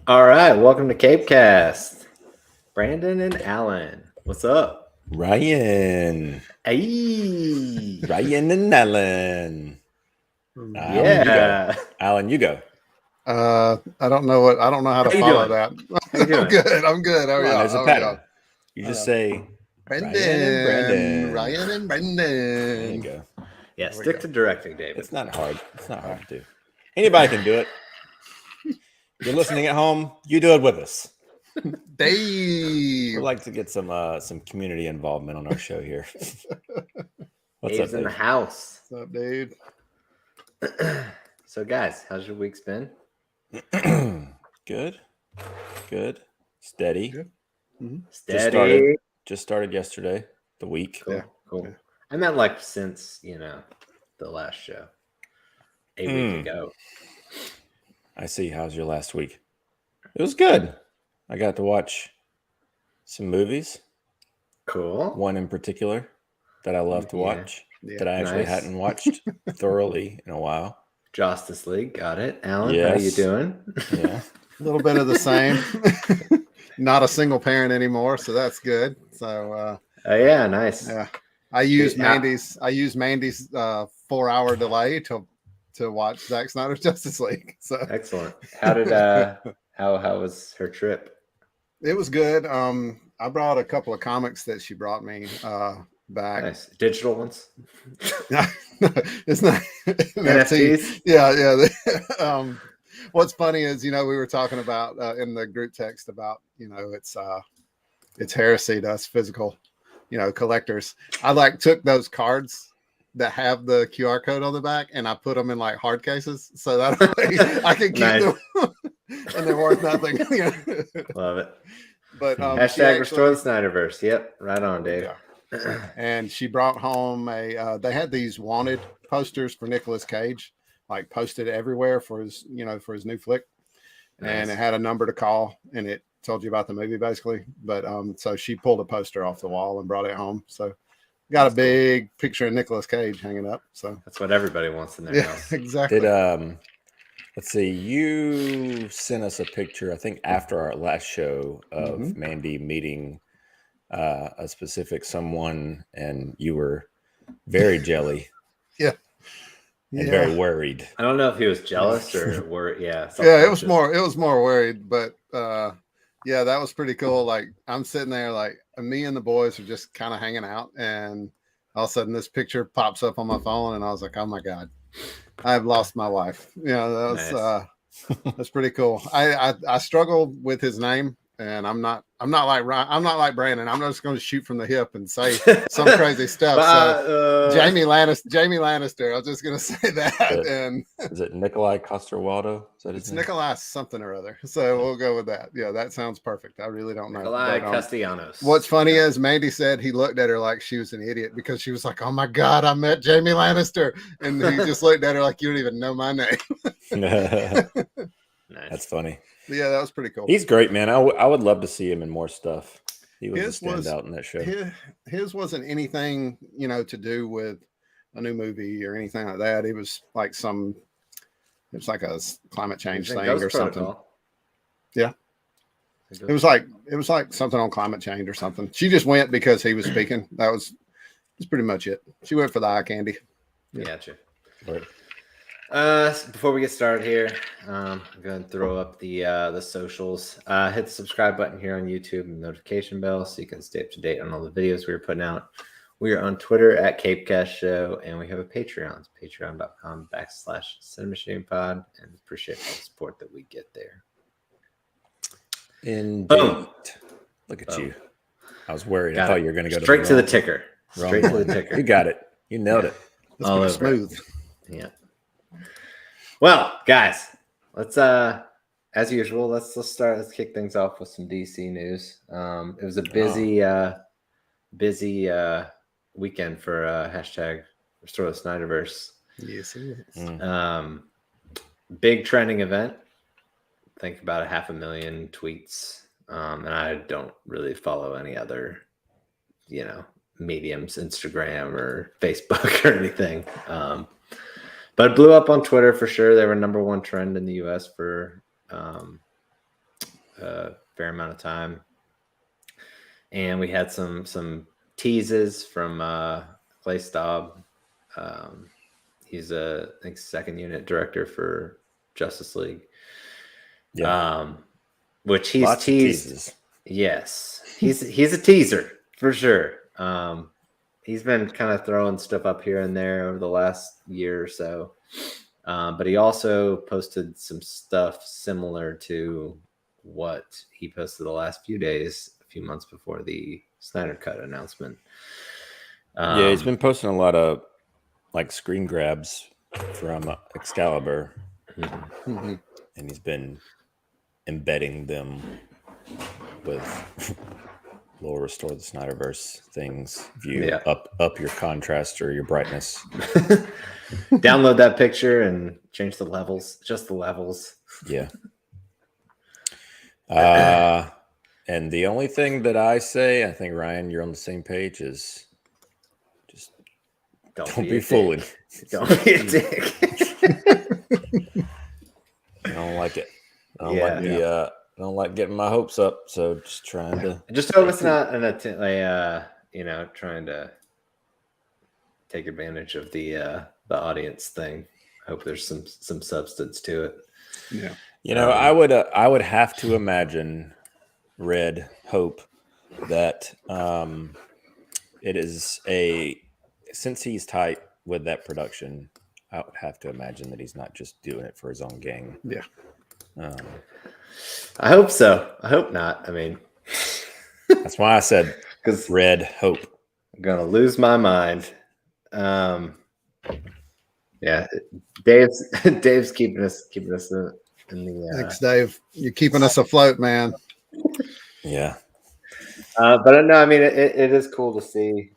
All right, welcome to CAPECAST. Brandon and Alan, what's up? Ryan. Hey, Ryan and Alan. Alan, you go. yeah. Alan, you go. I don't know how to How you follow doing? that. How you doing? I'm good. How are Come on, y'all? there's a How are y'all? pattern. You just say Ryan and Brendan, Brandon. Ryan and There you Brendan. go. Yeah, There we stick go. to directing, David. It's not hard. It's not hard to do. Anybody can do it. You're listening at home, you do it with us. Dave. We'd like to get some community involvement on our show here. What's Dave's up, in the Dave? house. What's up, dude? So, guys, how's your week's been? Good. Steady. Good. Steady. Just started yesterday, the week. Cool. Yeah, Cool. yeah. I meant like since the last show, a week ago. I see. How's your last week? It was good. I got to watch some movies. Cool. One in particular that I love to Yeah. watch Yeah. that I actually Nice. hadn't watched thoroughly in a while. Justice League, got it. Alan, how you Yes. doing? Yeah. A little bit of the same. Not a single parent anymore, so that's good. So Oh yeah, nice. yeah. I used Yeah. Mandy's 4-hour delay to watch Zack Snyder's Justice League. So Excellent. How did how was her trip? it was good. I brought a couple of comics that she brought me back. Nice. Digital ones? It's not NFTs? Yeah. What's funny is, we were talking about in the group text about, it's heresy to us physical, collectors. I took those cards that have the QR code on the back and I put them in like hard cases so that way I can keep Nice. them and they're worth nothing. Love it. But Hashtag restore the Snyderverse. Yep. Right on, Dave. Yeah. And she brought home they had these wanted posters for Nicolas Cage, like posted everywhere for his new flick. And Nice. it had a number to call and it told you about the movie basically. But so she pulled a poster off the wall and brought it home. So got a big picture of Nicolas Cage hanging up. So That's what everybody wants in their house. exactly. Let's see, you sent us a picture, I think after our last show, of Mandy meeting a specific someone, and you were very jelly. Yeah. And very worried. I don't know if he was jealous or worried. Yeah. Yeah, it was more worried, but yeah, that was pretty cool. Like I'm sitting there, like me and the boys are just kind of hanging out, and all of a sudden this picture pops up on my phone, and I was like, "Oh my god, I've lost my wife." That was Nice. that's pretty cool. I struggle with his name, and I'm not like Ryan, I'm not like Brandon. I'm not just going to shoot from the hip and say some crazy stuff. So Jamie Lannister. I was just going to say that. And is it Nikolai Coster-Waldau? Is that his it's name? Nikolai something or other. So we'll go with that. Yeah, that sounds perfect. I really don't know. Nikolai Castellanos. What's funny is Mandy said he looked at her like she was an idiot because she was like, "Oh my god, I met Jamie Lannister," and he just looked at her like, "You don't even know my name." Nice. That's funny. Yeah, that was pretty cool. He's great, man. I would love to see him in more stuff. He was a standout in that show. His wasn't anything, to do with a new movie or anything like that. It was like like a climate change thing or something. Yeah. It was like something on climate change or something. She just went because he was speaking. That's pretty much it. She went for the eye candy. Yeah. Gotcha. Right. Before we get started here, I'm going to throw up the socials. Hit the subscribe button here on YouTube and notification bell so you can stay up to date on all the videos we're putting out. We are on Twitter at CapeCast Show, and we have a Patreon. It's patreon.com/CiNEMACHiNE and appreciate all the support that we get there. Indeed. Boom. Look at you. I was worried. Got I thought it. you were going to go straight to the ticker. Straight to the one. ticker. You got it. You nailed it. All over smooth. Yeah. Well, guys, let's as usual, let's start. Let's kick things off with some DC news. It was a busy weekend for hashtag Restore the Snyderverse. Yes, it is. Big trending event. I think about 500,000 tweets. And I don't really follow any other, mediums, Instagram or Facebook or anything. But it blew up on Twitter for sure. They were #1 trend in the US for a fair amount of time. And we had some teases from Clay Staub. He's I think second unit director for Justice League. Yeah. Which he's Lots teased. Of teases. Yes, he's a teaser for sure. He's been kind of throwing stuff up here and there over the last year or so. But he also posted some stuff similar to what he posted the last few days, a few months before the Snyder Cut announcement. Yeah, he's been posting a lot of like screen grabs from Excalibur, and he's been embedding them with little restore the Snyderverse things. If you up your contrast or your brightness, download that picture and change the levels, just the levels. Yeah. And the only thing that I say, I think Ryan, you're on the same page, is just don't be fooling. Don't be a dick. I don't like it. I don't like getting my hopes up. So just trying to. I just hope it's not an attempt, trying to take advantage of the audience thing. I hope there's some substance to it. Yeah. I would have to imagine, hope that it is since he's tight with that production, I would have to imagine that he's not just doing it for his own gang. Yeah. I hope so. I hope not. I mean, that's why I said because hope. I'm gonna lose my mind. Yeah, Dave's keeping us in the. Thanks, Dave. You're keeping us afloat, man. Yeah. But no, I mean, it is cool to see.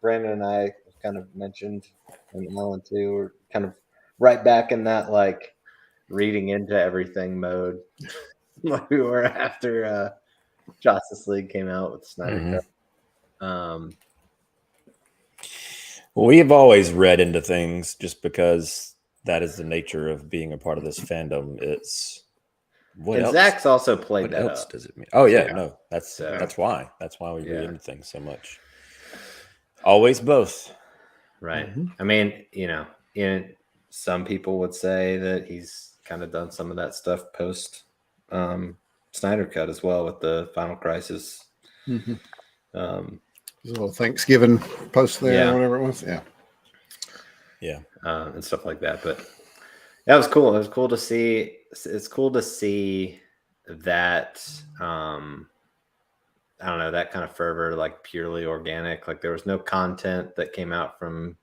Brandon and I kind of mentioned, and Alan too, we're kind of right back in that like reading into everything mode like we were after Justice League came out with Snyder Cut. Well, we have always read into things just because that is the nature of being a part of this fandom. It's what else? Zach's also played what that else up. does it mean? Oh yeah, no, that's why we read into things so much. Always both, right? I mean, some people would say that he's kind of done some of that stuff post Snyder Cut as well with the Final Crisis. There's a little Thanksgiving post there, or whatever it was. And stuff like that. But that was cool. It was cool to see. It's cool to see that. I don't know, that kind of fervor, like purely organic. Like there was no content that came out from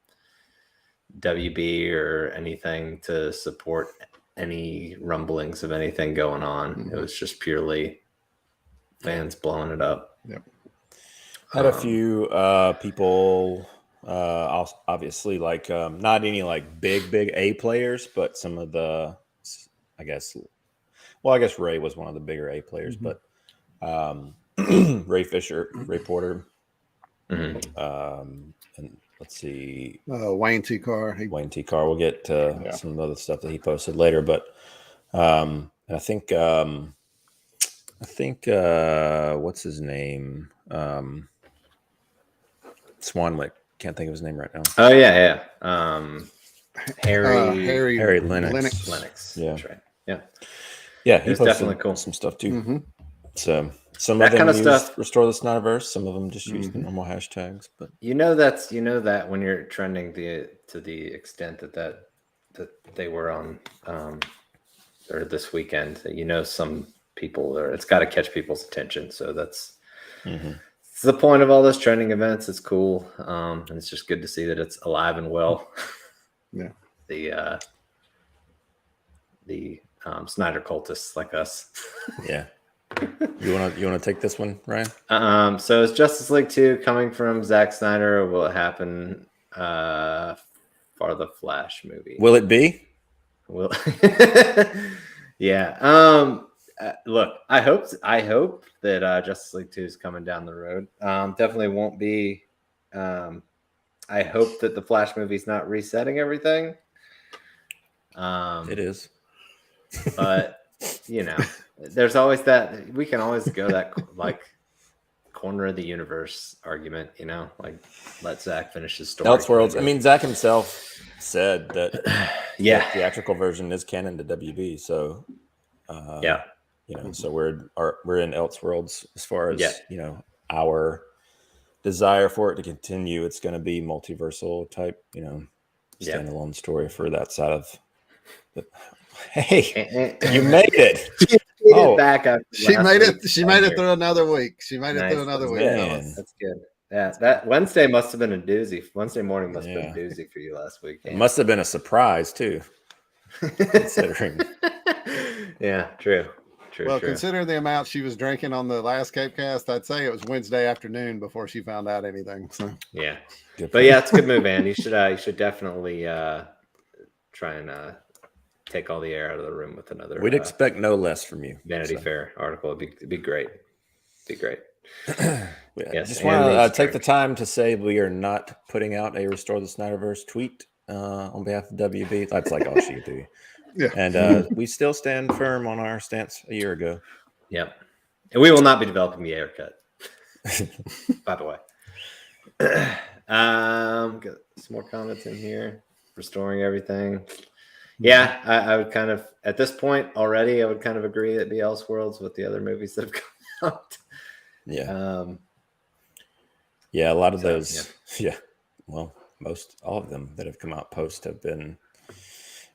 WB or anything to support any rumblings of anything going on. It was just purely fans blowing it up. Had a few people, obviously, like not any like big A players, but some of the, I guess Ray was one of the bigger A players, but Ray Fisher, Ray Porter, and let's see, Wayne T. Carr. Wayne T. Carr. We'll get to some of the other stuff that he posted later, but I think what's his name? Swanwick. Can't think of his name right now. Oh yeah. Harry Lennox. Yeah, that's right. Yeah. He was definitely cool. Some stuff too. So some that of them kind of stuff restore the Snyderverse. Some of them just use the normal hashtags. But that when you're trending to the extent that they were on or this weekend, some people it's got to catch people's attention. So that's it's the point of all those trending events. It's cool, and it's just good to see that it's alive and well. Yeah. The Snyder cultists like us. Yeah. You wanna take this one, Ryan? So is Justice League 2 coming from Zack Snyder, or will it happen for the Flash movie? Will it be? Will yeah. Look, I hope that Justice League 2 is coming down the road. Definitely won't be. I hope that the Flash movie's not resetting everything. It is. But there's always that. We can always go that like corner of the universe argument, you know, like let Zach finish his story. Elseworlds. I mean, Zach himself said that yeah, the theatrical version is canon to WB. So yeah, you know, so we're in Elseworlds as far as you know our desire for it to continue. It's going to be multiversal type, you know, standalone story for that side of. Hey, you made it! back up. She made it. She made it through another week. She made it through another week. That's good. Yeah, that Wednesday must have been a doozy. Wednesday morning must have been a doozy for you last week. It must have been a surprise too. Considering. Yeah, true. Well, considering the amount she was drinking on the last CAPECAST, I'd say it was Wednesday afternoon before she found out anything. So yeah, but yeah, it's a good move, man. You should definitely try and take all the air out of the room with another. We'd expect no less from you. Vanity Fair article. It'd be great. Be great. Yes, just want to take the time to say we are not putting out a Restore the Snyderverse tweet on behalf of WB. That's like all she do. Yeah, and we still stand firm on our stance a year ago. Yep, and we will not be developing the haircut. By the way, got some more comments in here. Restoring everything. Yeah, I would kind of at this point already. I would kind of agree that the Elseworlds with the other movies that have come out. Yeah. Yeah, a lot of those. Yeah. Well, all of them that have come out post have been.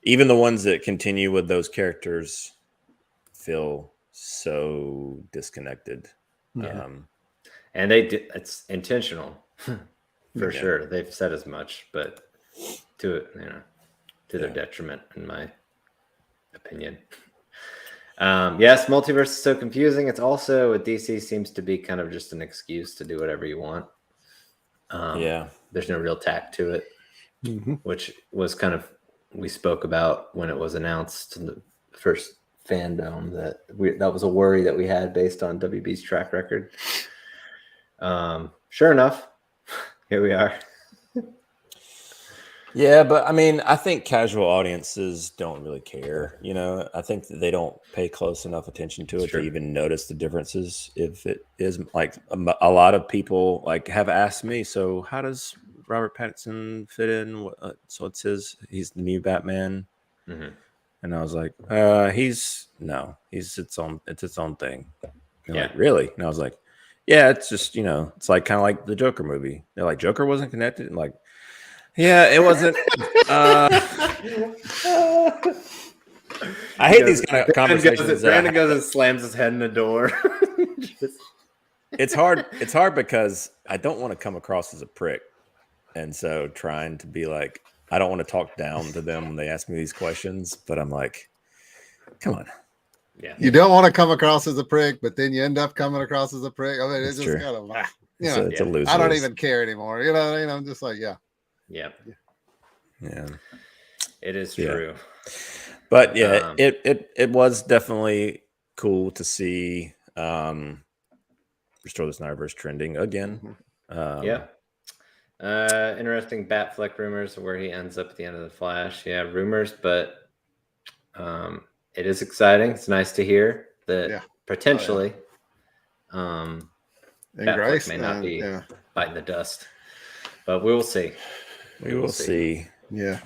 Even the ones that continue with those characters feel so disconnected. Yeah. And it's intentional for sure. They've said as much, but to their detriment, in my opinion. Yes, multiverse is so confusing. It's also with DC seems to be kind of just an excuse to do whatever you want. There's no real tact to it, which was kind of we spoke about when it was announced in the first fandom that was a worry that we had based on WB's track record. Sure enough, here we are. Yeah, but I mean, I think casual audiences don't really care. You know, I think that they don't pay close enough attention to it to even notice the differences. If it is like a lot of people like have asked me, so how does Robert Pattinson fit in? So he's the new Batman, and I was like, it's its own thing. And like, really? And I was like, yeah, it's just it's like kind of like the Joker movie. They're like, Joker wasn't connected, and like. Yeah, it wasn't. I hate these kind of conversations. Brandon goes and slams his head in the door. It's hard. It's hard because I don't want to come across as a prick, and so trying to be like, I don't want to talk down to them when they ask me these questions. But I'm like, come on. Yeah, you don't want to come across as a prick, but then you end up coming across as a prick. I mean, it's just kind of it's a loser. I don't even care anymore. You know what I mean? I'm just like, yeah. Yeah. It is Yeah. true. But yeah, it was definitely cool to see Restore the Snyderverse trending again. Interesting Batfleck rumors of where he ends up at the end of the Flash. Yeah, rumors, but it is exciting. It's nice to hear that potentially Batfleck may not be biting the dust. But we will see. We will see. Yeah.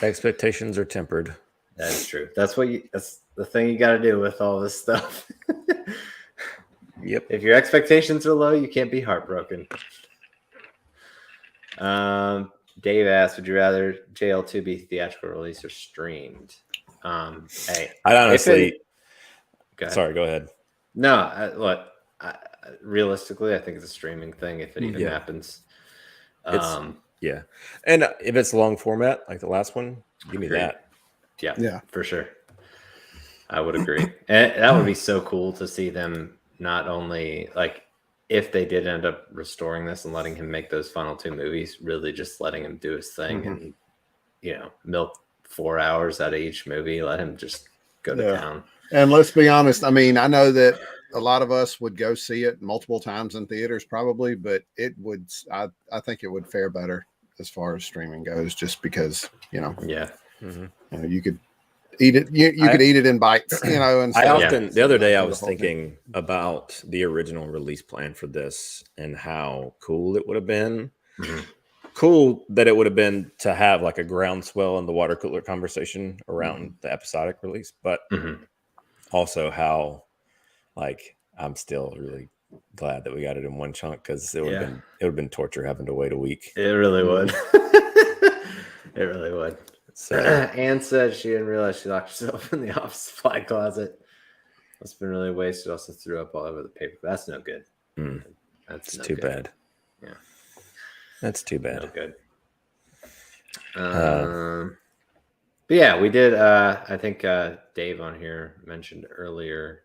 Expectations are tempered. That is true. That's the thing you got to do with all this stuff. Yep. If your expectations are low, you can't be heartbroken. Dave asked, would you rather JL2 be theatrical release or streamed? Hey, I honestly. Sorry, go ahead. No, realistically, I think it's a streaming thing if it even happens. Yeah, and if it's long format like the last one, give me that. Yeah, for sure. I would agree, and that would be so cool to see them not only like if they did end up restoring this and letting him make those final two movies, really just letting him do his thing and milk 4 hours out of each movie, let him just go to town. And let's be honest, I mean, I know that a lot of us would go see it multiple times in theaters probably, but it would I think it would fare better as far as streaming goes, just because you could eat it. You could eat it in bites, you know. And I often the other day I was thinking about the original release plan for this and how cool it would have been. Mm-hmm. Cool that it would have been to have like a groundswell in the water cooler conversation around the episodic release, but also how like I'm still really glad that we got it in one chunk because it would have been torture having to wait a week. It really would. It really would. So Anne said she didn't realize she locked herself in the office supply closet. It's been really wasted. Also threw up all over the paper. That's no good. That's too bad. Yeah. That's too bad. No good. But yeah, we did. I think Dave on here mentioned earlier.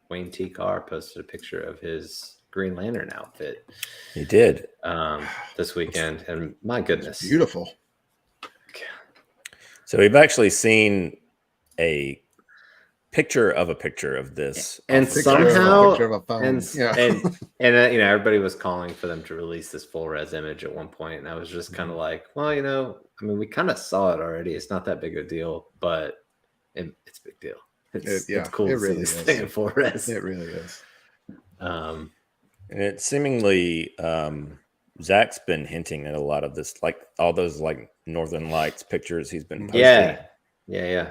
Wayne T. Carr posted a picture of his Green Lantern outfit. He did this weekend, and my goodness, it's beautiful. So we've actually seen a picture of this, and somehow, and you know, everybody was calling for them to release this full res image at one point, and I was just kind of like, well, you know, I mean, we kind of saw it already. It's not that big a deal, but it's a big deal. It's cool. It really is. Thing in full res. It really is. And it seemingly, Zach's been hinting at a lot of this, like all those like Northern Lights pictures he's been posting. Yeah.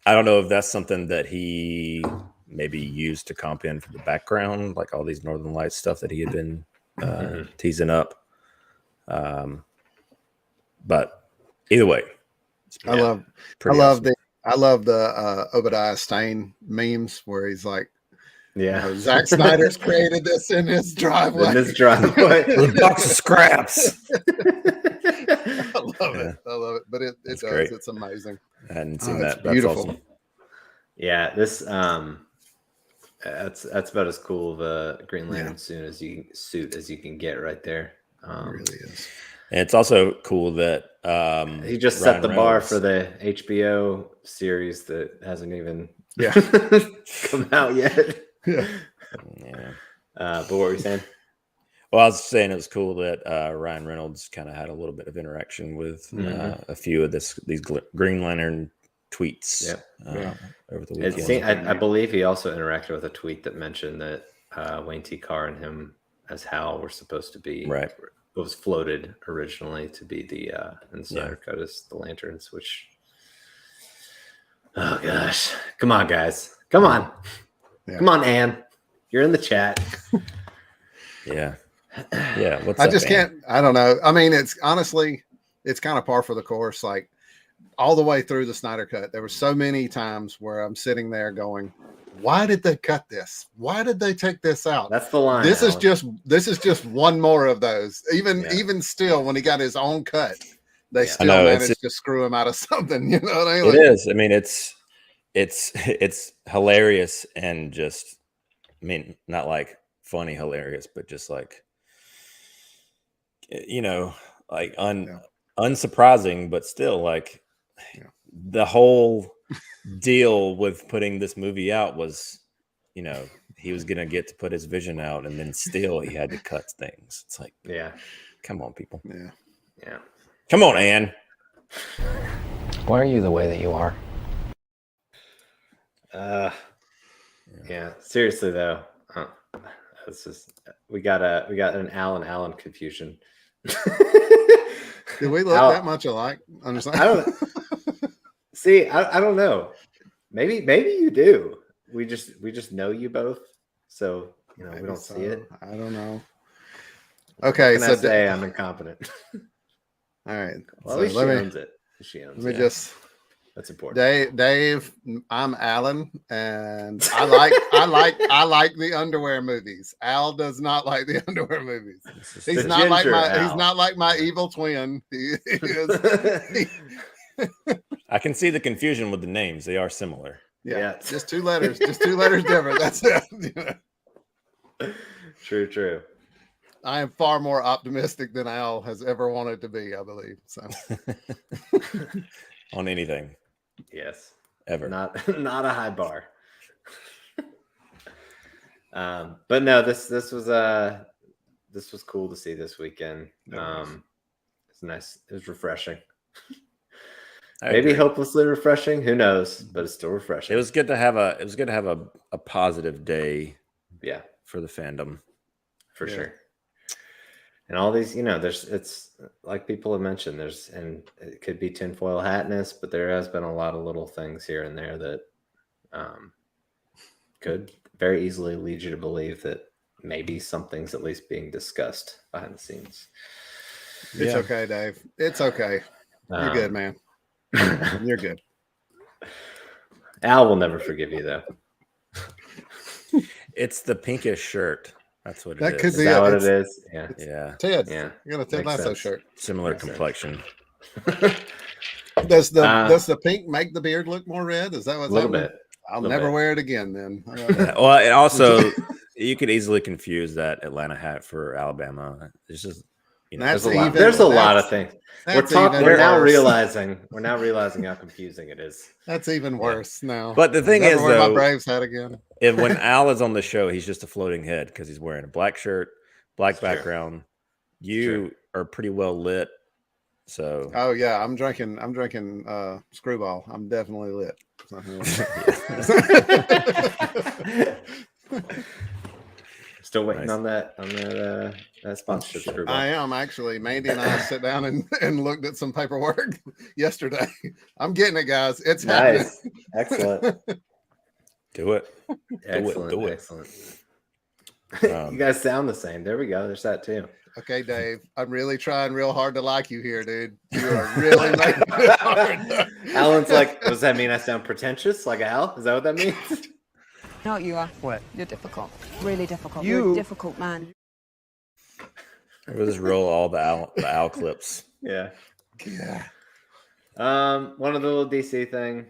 I don't know if that's something that he maybe used to comp in for the background, like all these Northern Lights stuff that he had been teasing up. But either way, I love the Obadiah Stane memes where he's like, Zack Snyder's created this in his driveway. With a box of scraps. I love it. But it does. Great. It's amazing. I hadn't seen that. That's beautiful. Awesome. Yeah, this that's about as cool of a Green Lantern suit as you can get right there. It really is. And it's also cool that he just set the bar for the HBO series that hasn't even come out yet. Yeah. But what were you saying? Well, I was saying it was cool that Ryan Reynolds kind of had a little bit of interaction with a few of these Green Lantern tweets over the weekend. I believe he also interacted with a tweet that mentioned that Wayne T. Carr and him as Hal were supposed to be right. It was floated originally to be the Snyder Cut as the Lanterns, which oh gosh, come on guys, come on. Come on, Ann. You're in the chat. Yeah. What's I just can't. I don't know. I mean, it's honestly, it's kind of par for the course. Like all the way through the Snyder Cut, there were so many times where I'm sitting there going, "Why did they cut this? Why did they take this out?" That's the line. This is just one more of those. Even still, when he got his own cut, they still managed to screw him out of something. You know what I mean? It is. I mean, it's hilarious and just, I mean, not like funny hilarious, but just like, you know, like unsurprising, but still like the whole deal with putting this movie out was, you know, he was gonna get to put his vision out, and then still he had to cut things. It's like, come on, people. Yeah. Come on, Ann. Why are you the way that you are? Seriously though, it's just we got an Allen confusion. Did we look that much alike? I don't see. I don't know. Maybe you do. We just know you both, so you know we don't see it. I don't know. Okay, so say I'm incompetent. All right. Well, at least she owns it. She owns it. That's important. Dave, I'm Alan, and I like the underwear movies. Al does not like the underwear movies. He's not like my evil twin. I can see the confusion with the names. They are similar. Yeah. Just two letters different. That's it. True. I am far more optimistic than Al has ever wanted to be, I believe. So on anything. Yes. Ever. Not a high bar. But no, this was cool to see this weekend. It's nice. It was refreshing. Maybe hopelessly refreshing. Who knows? But it's still refreshing. It was good to have a positive day. Yeah, for the fandom, for sure. And all these, it's like people have mentioned. And it could be tinfoil hatness, but there has been a lot of little things here and there that could very easily lead you to believe that maybe something's at least being discussed behind the scenes. It's okay, Dave. It's okay. You're good, man. You're good. Al will never forgive you, though. It's the pinkish shirt. That's what it is. That could be what it is. Yeah. Ted. Yeah. You're gonna Ted Lasso shirt. Similar complexion. Does the pink make the beard look more red? Is that what's a little bit? I'll never wear it again then. Well, it also you could easily confuse that Atlanta hat for Alabama. It's just there's a lot of things. We're now realizing how confusing it is. That's even worse now. But the thing is, though, my Braves hat again. When Al is on the show, he's just a floating head because he's wearing a black shirt, black background. You are pretty well lit. So yeah, I'm drinking Screwball. I'm definitely lit. Still waiting on that sponsorship. Screwball. I am actually. Mandy and I sat down and looked at some paperwork yesterday. I'm getting it, guys. It's happening. Excellent. Do it. Excellent. You guys sound the same. There we go. There's that too. Okay, Dave. I'm really trying real hard to like you here, dude. You are really making it hard. Alan's like, does that mean I sound pretentious like Al? Is that what that means? No, you are. What? You're difficult. Really difficult. You're a difficult man. We'll just roll all the Al clips. Yeah. One of the little DC thing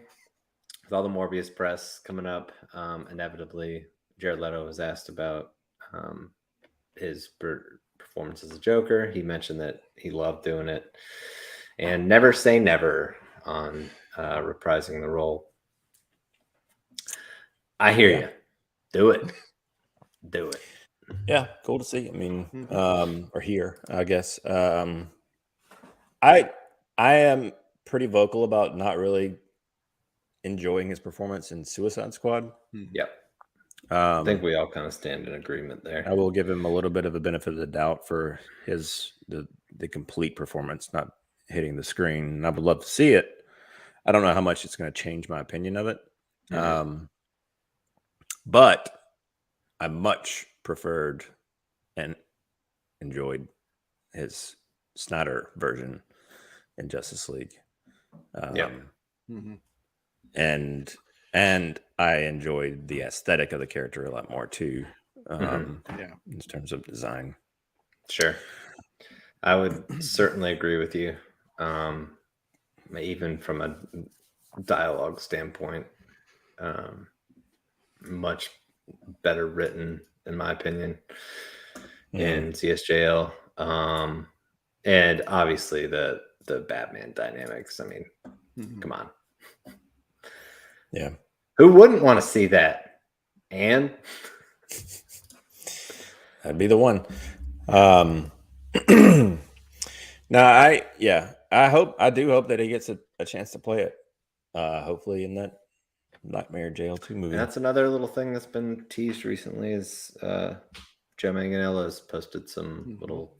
with all the Morbius press coming up, inevitably, Jared Leto was asked about his performance as a Joker. He mentioned that he loved doing it, and never say never on reprising the role. I hear you. Do it. Yeah, cool to see. I mean, or hear, I guess. I am pretty vocal about not really enjoying his performance in Suicide Squad. Yep. I think we all kind of stand in agreement there. I will give him a little bit of a benefit of the doubt for the complete performance, not hitting the screen. And I would love to see it. I don't know how much it's going to change my opinion of it. But I much preferred and enjoyed his Snyder version in Justice League. And I enjoyed the aesthetic of the character a lot more too. In terms of design. Sure. I would certainly agree with you. Even from a dialogue standpoint, much better written, in my opinion, in CSJL. And obviously the Batman dynamics. I mean, come on. Yeah. Who wouldn't want to see that? And that'd be the one. I do hope that he gets a chance to play it. Hopefully in that Nightmare Jail 2 movie. And that's another little thing that's been teased recently is Joe Manganiello has posted some little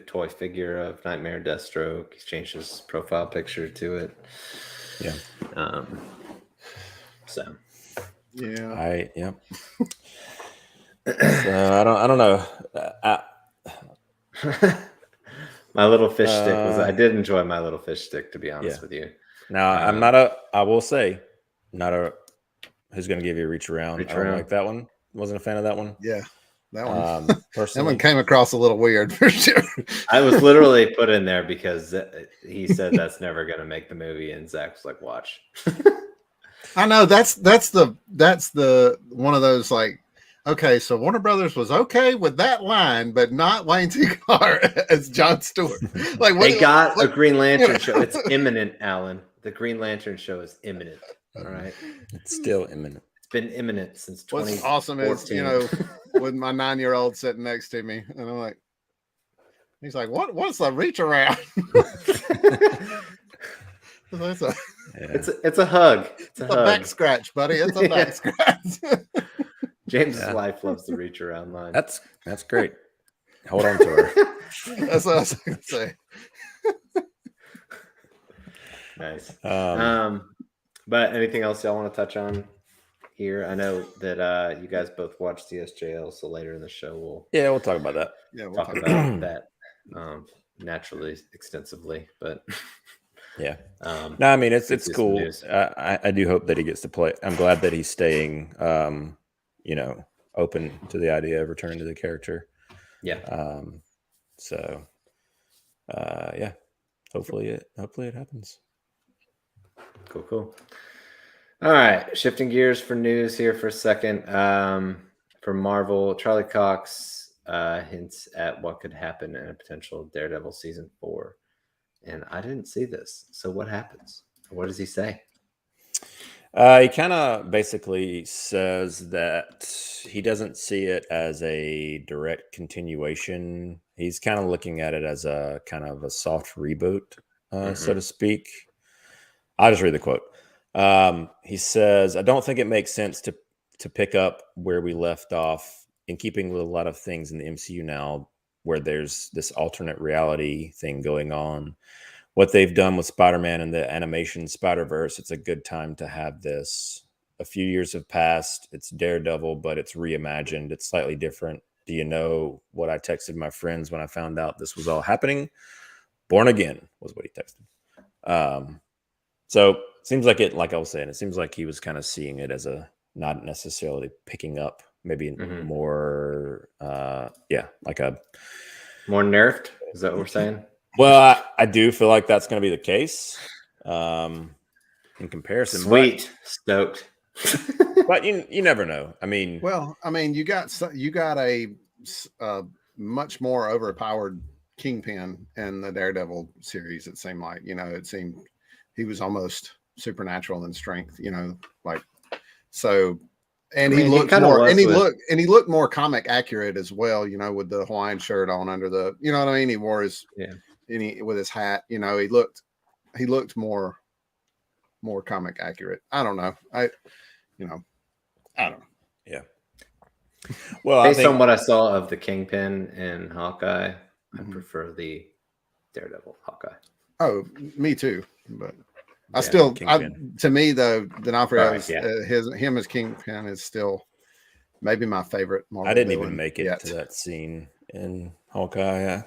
toy figure of Nightmare Deathstroke. He's changed his profile picture to it. Yeah. So I don't know. My little fish stick I did enjoy my little fish stick, to be honest with you. Now I will say, who's going to give you a reach around. I don't like that one. Wasn't a fan of that one. Yeah. That one, personally, that one came across a little weird for sure. I was literally put in there because he said that's never going to make the movie, and Zach was like, "Watch." I know that's the one of those like, okay, so Warner Brothers was okay with that line, but not Wayne T. Carr as Jon Stewart. Like they got a Green Lantern show. It's imminent, Alan. The Green Lantern show is imminent. All right, it's still imminent. Been imminent since 2014. What's awesome is, with my 9-year-old sitting next to me, and I'm like, He's like, what's the reach around? It's a hug. It's a hug. back scratch, buddy. It's a back scratch. James's wife loves the reach around line. That's great. Hold on to her. That's what I was going to say. Nice. But anything else y'all want to touch on here? I know that you guys both watched CSJL, so later in the show we'll talk about that. Yeah, we'll talk about that naturally extensively. But yeah, no, I mean it's cool. I do hope that he gets to play. I'm glad that he's staying, open to the idea of returning to the character. Yeah. Yeah. Hopefully it happens. Cool. All right, shifting gears for news here for a second. For Marvel, Charlie Cox hints at what could happen in a potential Daredevil season 4, and I didn't see this. So what happens? What does he say? He kind of basically says that he doesn't see it as a direct continuation. He's kind of looking at it as a kind of a soft reboot, so to speak. I'll just read the quote. He says, "I don't think it makes sense to pick up where we left off, in keeping with a lot of things in the MCU now, where there's this alternate reality thing going on. What they've done with Spider-Man and the animation Spider-Verse, it's a good time to have this. A few years have passed. It's Daredevil, but it's reimagined. It's slightly different. Do you know what I texted my friends when I found out this was all happening? Born again was what he texted." So it seems like it, like I was saying, it seems like he was kind of seeing it as a not necessarily picking up, maybe more, like a more nerfed. Is that what we're saying? Well, I do feel like that's going to be the case in comparison. Sweet, stoked. But you never know. I mean, you got a much more overpowered Kingpin in the Daredevil series. It seemed like, it seemed he was almost supernatural in strength. So. And he looked more, and he looked more comic accurate as well. With the Hawaiian shirt on under the, you know what I mean. He wore his with his hat. He looked more comic accurate. I don't know. I don't know. Yeah. Well, based on what I saw of the Kingpin and Hawkeye, I prefer the Daredevil Hawkeye. Oh, me too. But to me though, D'Onofrio, him as Kingpin is still maybe my favorite Marvel I didn't villain even make it yet. to that scene in Hawkeye.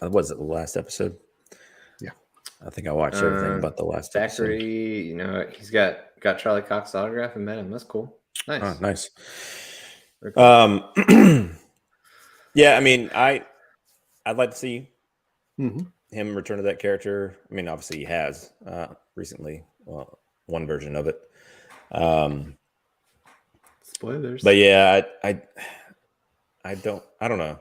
Was it the last episode? Yeah, I think I watched everything but the last Zachary, episode. He's got Charlie Cox's autograph and met him. That's cool. Nice. Oh, nice. Cool. Yeah, I mean, I'd like to see him return to that character. I mean, obviously he has recently, one version of it. Spoilers. But yeah, I don't know.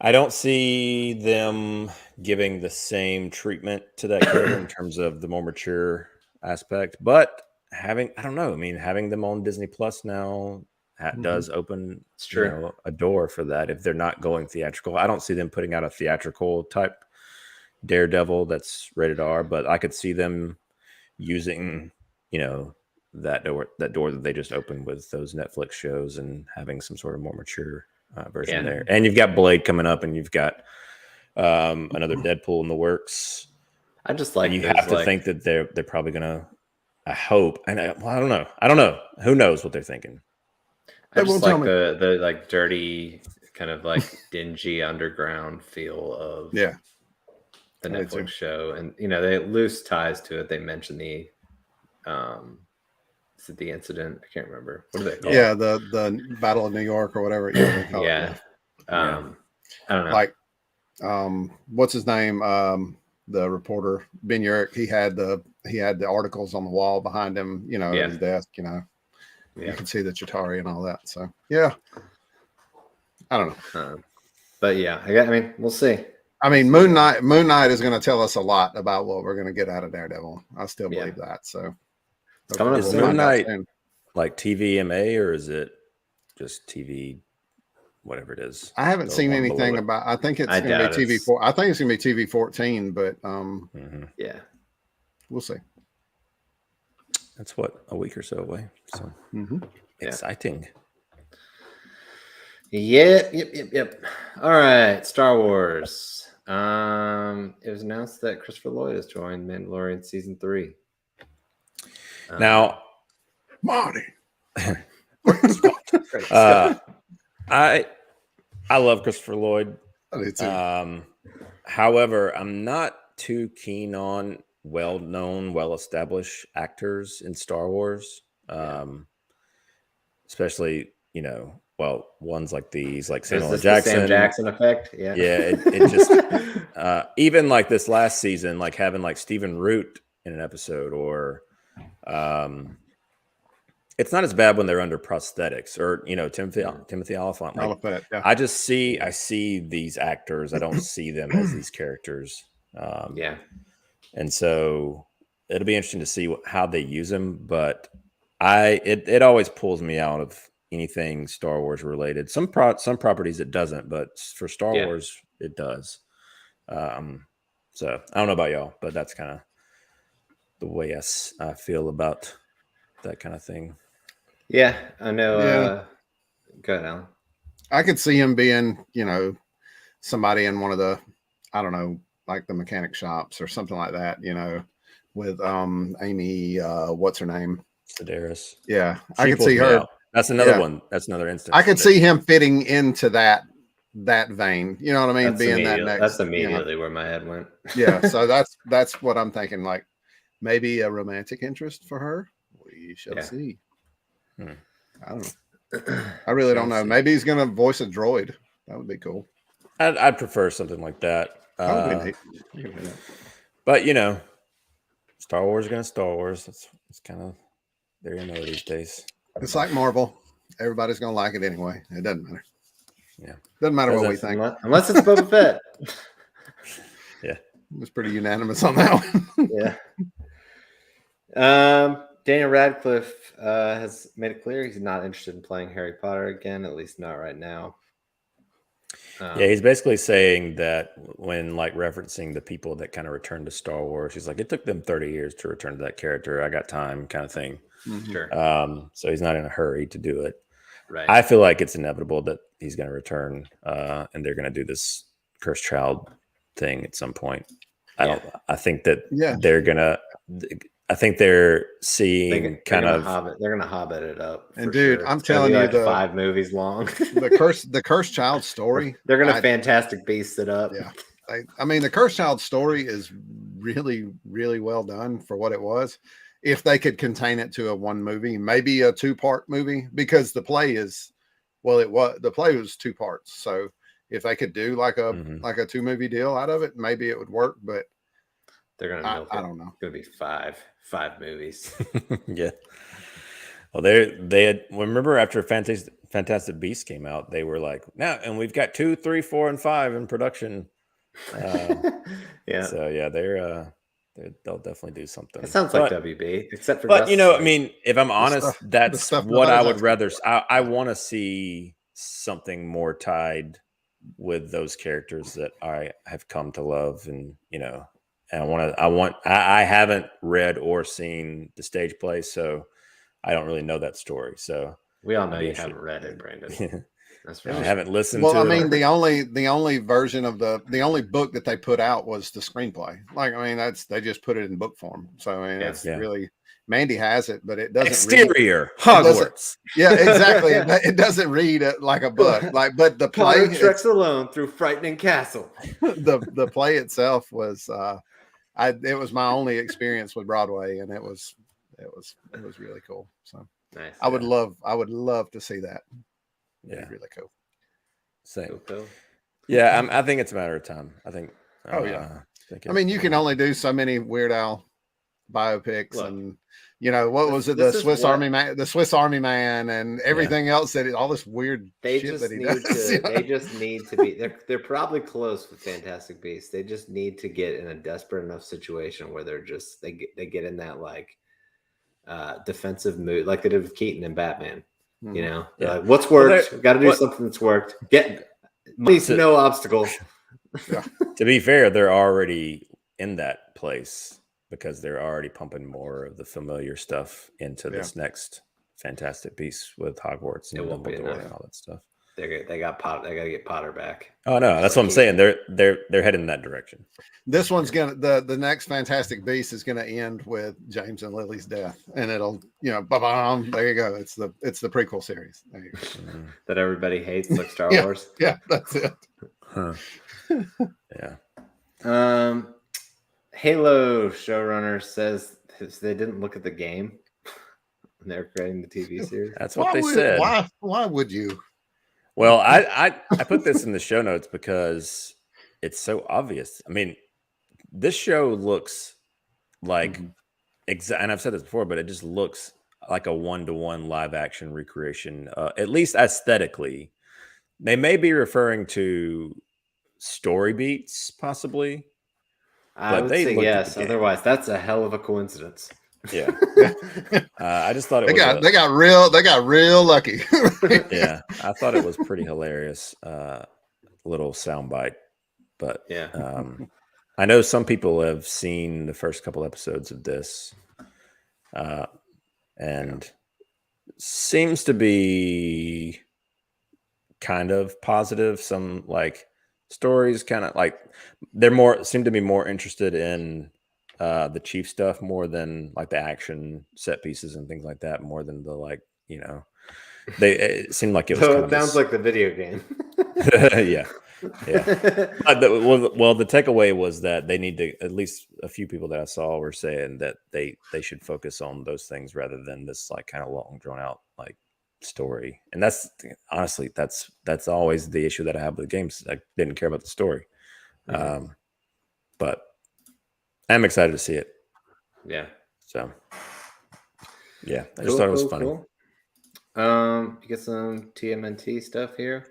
I don't see them giving the same treatment to that character in terms of the more mature aspect. But having them on Disney Plus now does open a door for that. If they're not going theatrical, I don't see them putting out a theatrical type Daredevil that's rated R, but I could see them using that door that they just opened with those Netflix shows and having some sort of more mature version there. And you've got Blade coming up, and you've got another Deadpool in the works. I just like, and you have to think that they're probably gonna, I hope, and I don't know who knows what they're thinking. I just like the like dirty, kind of like dingy underground feel of the Netflix show. And they loose ties to it. They mentioned the is it the incident? I can't remember. What do they call it? Yeah, the Battle of New York or whatever. They call it. I don't know. Like what's his name? The reporter, Ben Urich, he had the articles on the wall behind him, at his desk, You can see the Chitauri and all that. So I don't know. But I mean, we'll see. I mean, Moon Knight is going to tell us a lot about what we're going to get out of Daredevil. I still believe that. So is Moon Knight like TVMA, or is it just TV whatever it is. I haven't seen anything about. I think it's going to be TV4. I think it's going to be TV14, but yeah, we'll see. That's what, a week or so away. So exciting. Yep. All right, Star Wars. It was announced that Christopher Lloyd has joined Mandalorian season 3. Now, Marty. I love Christopher Lloyd. I do too. However, I'm not too keen on well-known, well-established actors in Star Wars, especially ones like these, like Samuel Jackson. Sam Jackson effect, yeah. It just even like this last season, like having like Stephen Root in an episode, or it's not as bad when they're under prosthetics, or Timothy Oliphant. Like, I see these actors. I don't see them as these characters. And so it'll be interesting to see how they use them. But it always pulls me out of anything Star Wars related. Some properties it doesn't, but for Star Wars it does. So I don't know about y'all, but that's kind of the way I feel about that kind of thing. Yeah, I know. Go ahead, Alan. I could see him being, somebody in one of the, I don't know, like the mechanic shops or something like that, with Amy, what's her name? Sedaris. Yeah, I could see her. That's another one. That's another instance. I could see him fitting into that vein. You know what I mean? That's immediately where my head went. Yeah, so that's what I'm thinking. Like maybe a romantic interest for her. We shall see. I don't know. I really don't know. Maybe he's gonna voice a droid. That would be cool. I'd prefer something like that. That would be neat. But Star Wars against Star Wars. It's kind of there, these days. It's like Marvel. Everybody's gonna like it anyway. It doesn't matter. Yeah, doesn't matter what we think, unless it's Boba Fett. Yeah, it was pretty unanimous on that one. Yeah. Daniel Radcliffe has made it clear he's not interested in playing Harry Potter again, at least not right now. He's basically saying that when referencing the people that kind of returned to Star Wars, he's like, it took them 30 years to return to that character. I got time, kind of thing. Sure. So he's not in a hurry to do it. Right. I feel like it's inevitable that he's going to return, and they're going to do this cursed child thing at some point. I think that they're gonna. I think they're seeing they're gonna hobbit it up. And dude, sure. I'm telling you, the 5 movies long. the cursed child story. They're gonna Fantastic Beast it up. Yeah, I mean, the cursed child story is really, really well done for what it was. If they could contain it to a one movie, maybe a 2-part movie, because the play was 2 parts. So if they could do like a 2-movie deal out of it, maybe it would work. But they're gonna milk it. I don't know. It's gonna be 5 movies. Yeah. Well, they had, remember after Fantastic Beasts came out, they were like, now, and we've got 2, 3, 4, and 5 in production. Yeah. So yeah, they'll definitely do something. It sounds like WB, except for. But I mean, if I'm honest, that's what I would rather. I want to see something more tied with those characters that I have come to love, and and I haven't read or seen the stage play, so I don't really know that story. So we all know you haven't read it, Brandon. That's right. I haven't listened. Well, to I mean, the only version of the only book that they put out was the screenplay. Like, I mean, they just put it in book form. So I mean, it's really, Mandy has it, but it doesn't. Exterior Hogwarts. Yeah, exactly. It doesn't read like a book. But the play treks alone through frightening castle. The play itself was. It was my only experience with Broadway, and it was really cool. So nice. I would love to see that. Yeah, really cool. Same. Cool. Yeah, I think it's a matter of time. I think. I mean, you can only do so many Weird Al biopics, and what was it? The Swiss Army Man, and everything else all this weird shit that he does. They just need to be. They're probably close with Fantastic Beasts. They just need to get in a desperate enough situation where they get in that defensive mood, like they did with Keaton and Batman. You know, Yeah. like, what's worked? Got to do something that's worked. Money's no obstacle. To be fair, they're already in that place because they're already pumping more of the familiar stuff into this next fantastic piece with Hogwarts and Dumbledore and all that stuff. They got Potter. They got to get Potter back. Oh no, that's what I'm saying. They're heading in that direction. This one's gonna the next Fantastic Beast is gonna end with James and Lily's death, and it'll ba-bam, there you go. It's the prequel series. There you go. That everybody hates, like Star Wars. Yeah, that's it. Huh. Yeah. Halo showrunner says they didn't look at the game when they were creating the TV series. That's what they said. Why would you? Well, I put this in the show notes because it's so obvious. I mean, this show looks like, and I've said this before, but it just looks like a one-to-one live action recreation, at least aesthetically. They may be referring to story beats, possibly. I would say yes. Otherwise, that's a hell of a coincidence. Yeah. I just thought they got real lucky. Yeah, I thought it was pretty hilarious. Little soundbite, but yeah. I know some people have seen the first couple episodes of this, and seems to be kind of positive. Some like stories, kind of like seem to be more interested in the Chief stuff more than like the action set pieces and things like that, more than the it seemed like it was. So it sounds like the video game. Yeah. Well, the takeaway was that they need to, at least a few people that I saw were saying that they should focus on those things rather than this like kind of long drawn out like story. And that's honestly that's always the issue that I have with games. I didn't care about the story, but I'm excited to see it. Yeah. So yeah, I just thought it was funny. Cool. You get some TMNT stuff here.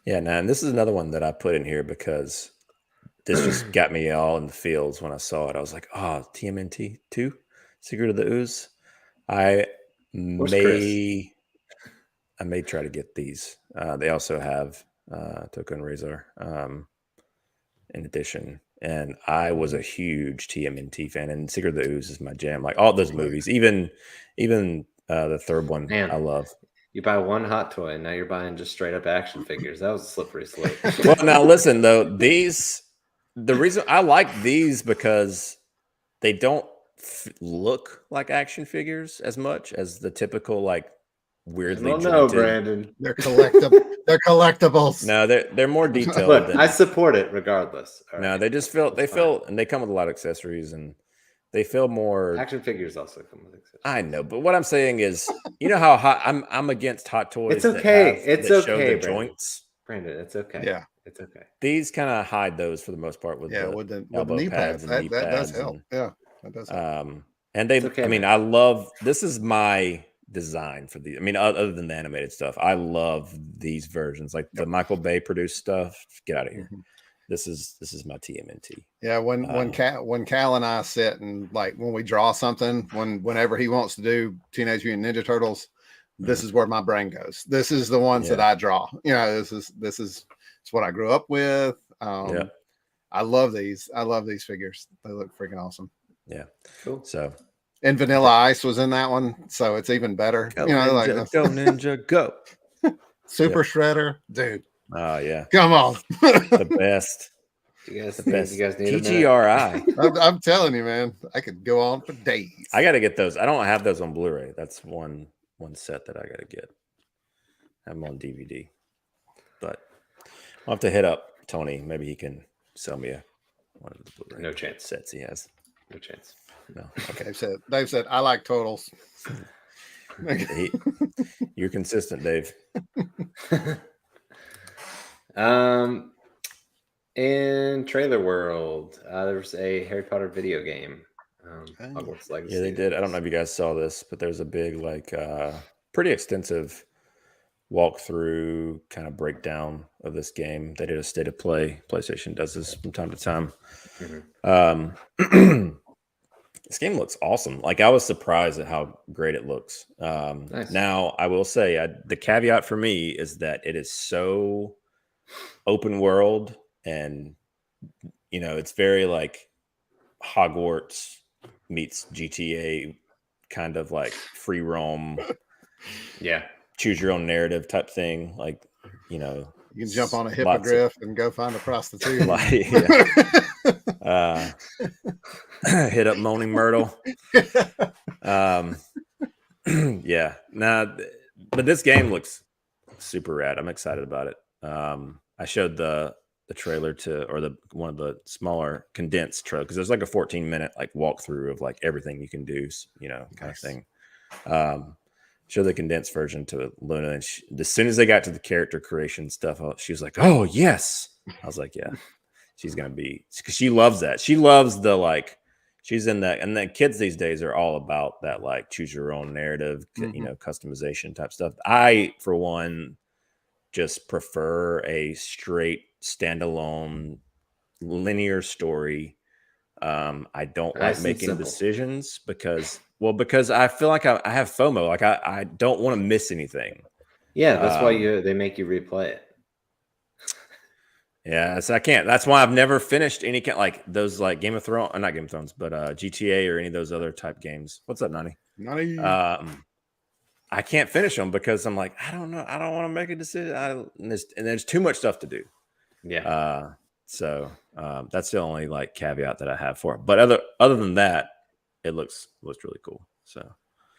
Yeah, and this is another one that I put in here because this just got me all in the fields when I saw it. I was like, oh, TMNT 2, Secret of the Ooze. I may try to get these. They also have Token Razor in addition. And I was a huge TMNT fan, and Secret of the Ooze is my jam. Like all those movies, even the third one, I love. You buy one hot toy, and now you're buying just straight up action figures. That was a slippery slope. Well, now listen though, the reason I like these because they don't look like action figures as much as the typical like weirdly. No, Brandon, they're collectible. They're collectibles. No, they're more detailed. Look, I support it regardless. No, they just feel and they come with a lot of accessories and they feel more. Action figures also come with accessories. I know, but what I'm saying is, you know how hot I'm against hot toys. It's okay. Show the joints. Brandon, it's okay. Yeah, it's okay. These kind of hide those for the most part with the knee pads. That does help. Yeah, that does help. And they, okay, I mean, man. I love. This is my design for the. I mean, other than the animated stuff, I love these versions, like the Michael Bay produced stuff. Get out of here. Mm-hmm. This is my TMNT. Yeah, when Cal and I sit and like when we draw something, whenever he wants to do Teenage Mutant Ninja Turtles, this is where my brain goes. This is the ones that I draw. You know, this is what I grew up with. I love these. I love these figures. They look freaking awesome. Yeah, cool. So, and Vanilla Ice was in that one, so it's even better. Go, Ninja, go Ninja, go! Super Shredder, dude. Oh yeah, come on, the best. You guys need TGRI. I'm telling you, man, I could go on for days. I got to get those. I don't have those on Blu-ray. That's one set that I got to get. I have them on DVD, but I'll have to hit up Tony. Maybe he can sell me one of the Blu-ray. No chance. Sets he has. No chance. No. Okay. Dave said I like totals. You're consistent, Dave. In Trailer World, there's a Harry Potter video game. Hogwarts Legacy. Yeah, they did. I don't know if you guys saw this, but there's a big, pretty extensive walkthrough kind of breakdown of this game. They did a state of play. PlayStation does this from time to time. Mm-hmm. This game looks awesome. Like, I was surprised at how great it looks. Nice. Now, I will say the caveat for me is that it is so open world, and it's very like Hogwarts meets GTA, kind of like free roam, choose your own narrative type thing. Like, you can jump on a hippogriff and go find a prostitute. Hit up Moaning Myrtle. Yeah. But this game looks super rad. I'm excited about it. I showed the trailer to one of the smaller condensed trailer, because there's like a 14-minute like walkthrough of like everything you can do, kind of thing. Show the condensed version to Luna, and as soon as they got to the character creation stuff, she was like, "Oh yes!" I was like, "Yeah, she's gonna be," because she loves that. She loves the like. She's in that, and then kids these days are all about that, like choose your own narrative, customization type stuff. I, for one, just prefer a straight standalone linear story. I don't like making decisions because I feel like I have FOMO. Like I don't want to miss anything. Yeah, that's why they make you replay it. Yeah, so I can't. That's why I've never finished any like those, like Game of Thrones, not Game of Thrones, but GTA or any of those other type games. What's up, Nani? I can't finish them because I'm like, I don't know. I don't want to make a decision. And there's too much stuff to do. Yeah. So that's the only like caveat that I have for it. But other than that, it looks really cool. So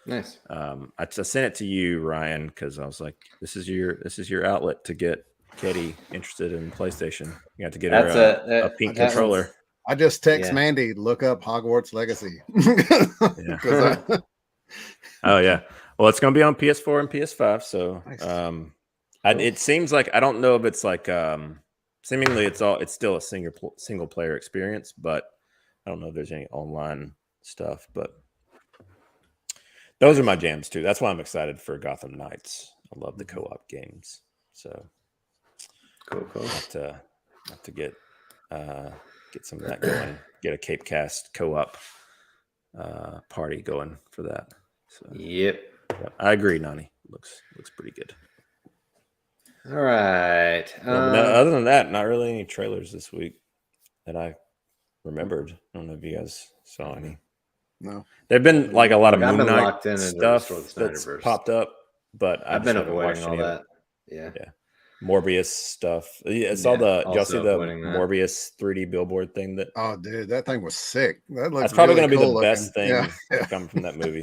nice. I sent it to you, Ryan, because I was like, this is your outlet to get Katie interested in PlayStation. You have to get her a pink controller. I just text Mandy, look up Hogwarts Legacy. Oh yeah. Well, it's going to be on PS4 and PS5. So it seems like, I don't know if it's like seemingly it's still a single player experience, but I don't know if there's any online stuff. But those are my jams too. That's why I'm excited for Gotham Knights. I love the co-op games. So cool. Have to get some of that going. Get a CAPECAST co-op party going for that. So Yep. I agree, Nani. Looks pretty good. All right. Other than that, not really any trailers this week that I remembered. I don't know if you guys saw any. No. There've been like a lot of Moon Knight stuff that's popped up, but I've been avoiding all that. Yeah. Morbius stuff. Yeah, y'all see the Morbius 3D billboard thing? Oh, dude, that thing was sick. That's probably going to be the best thing to come from that movie.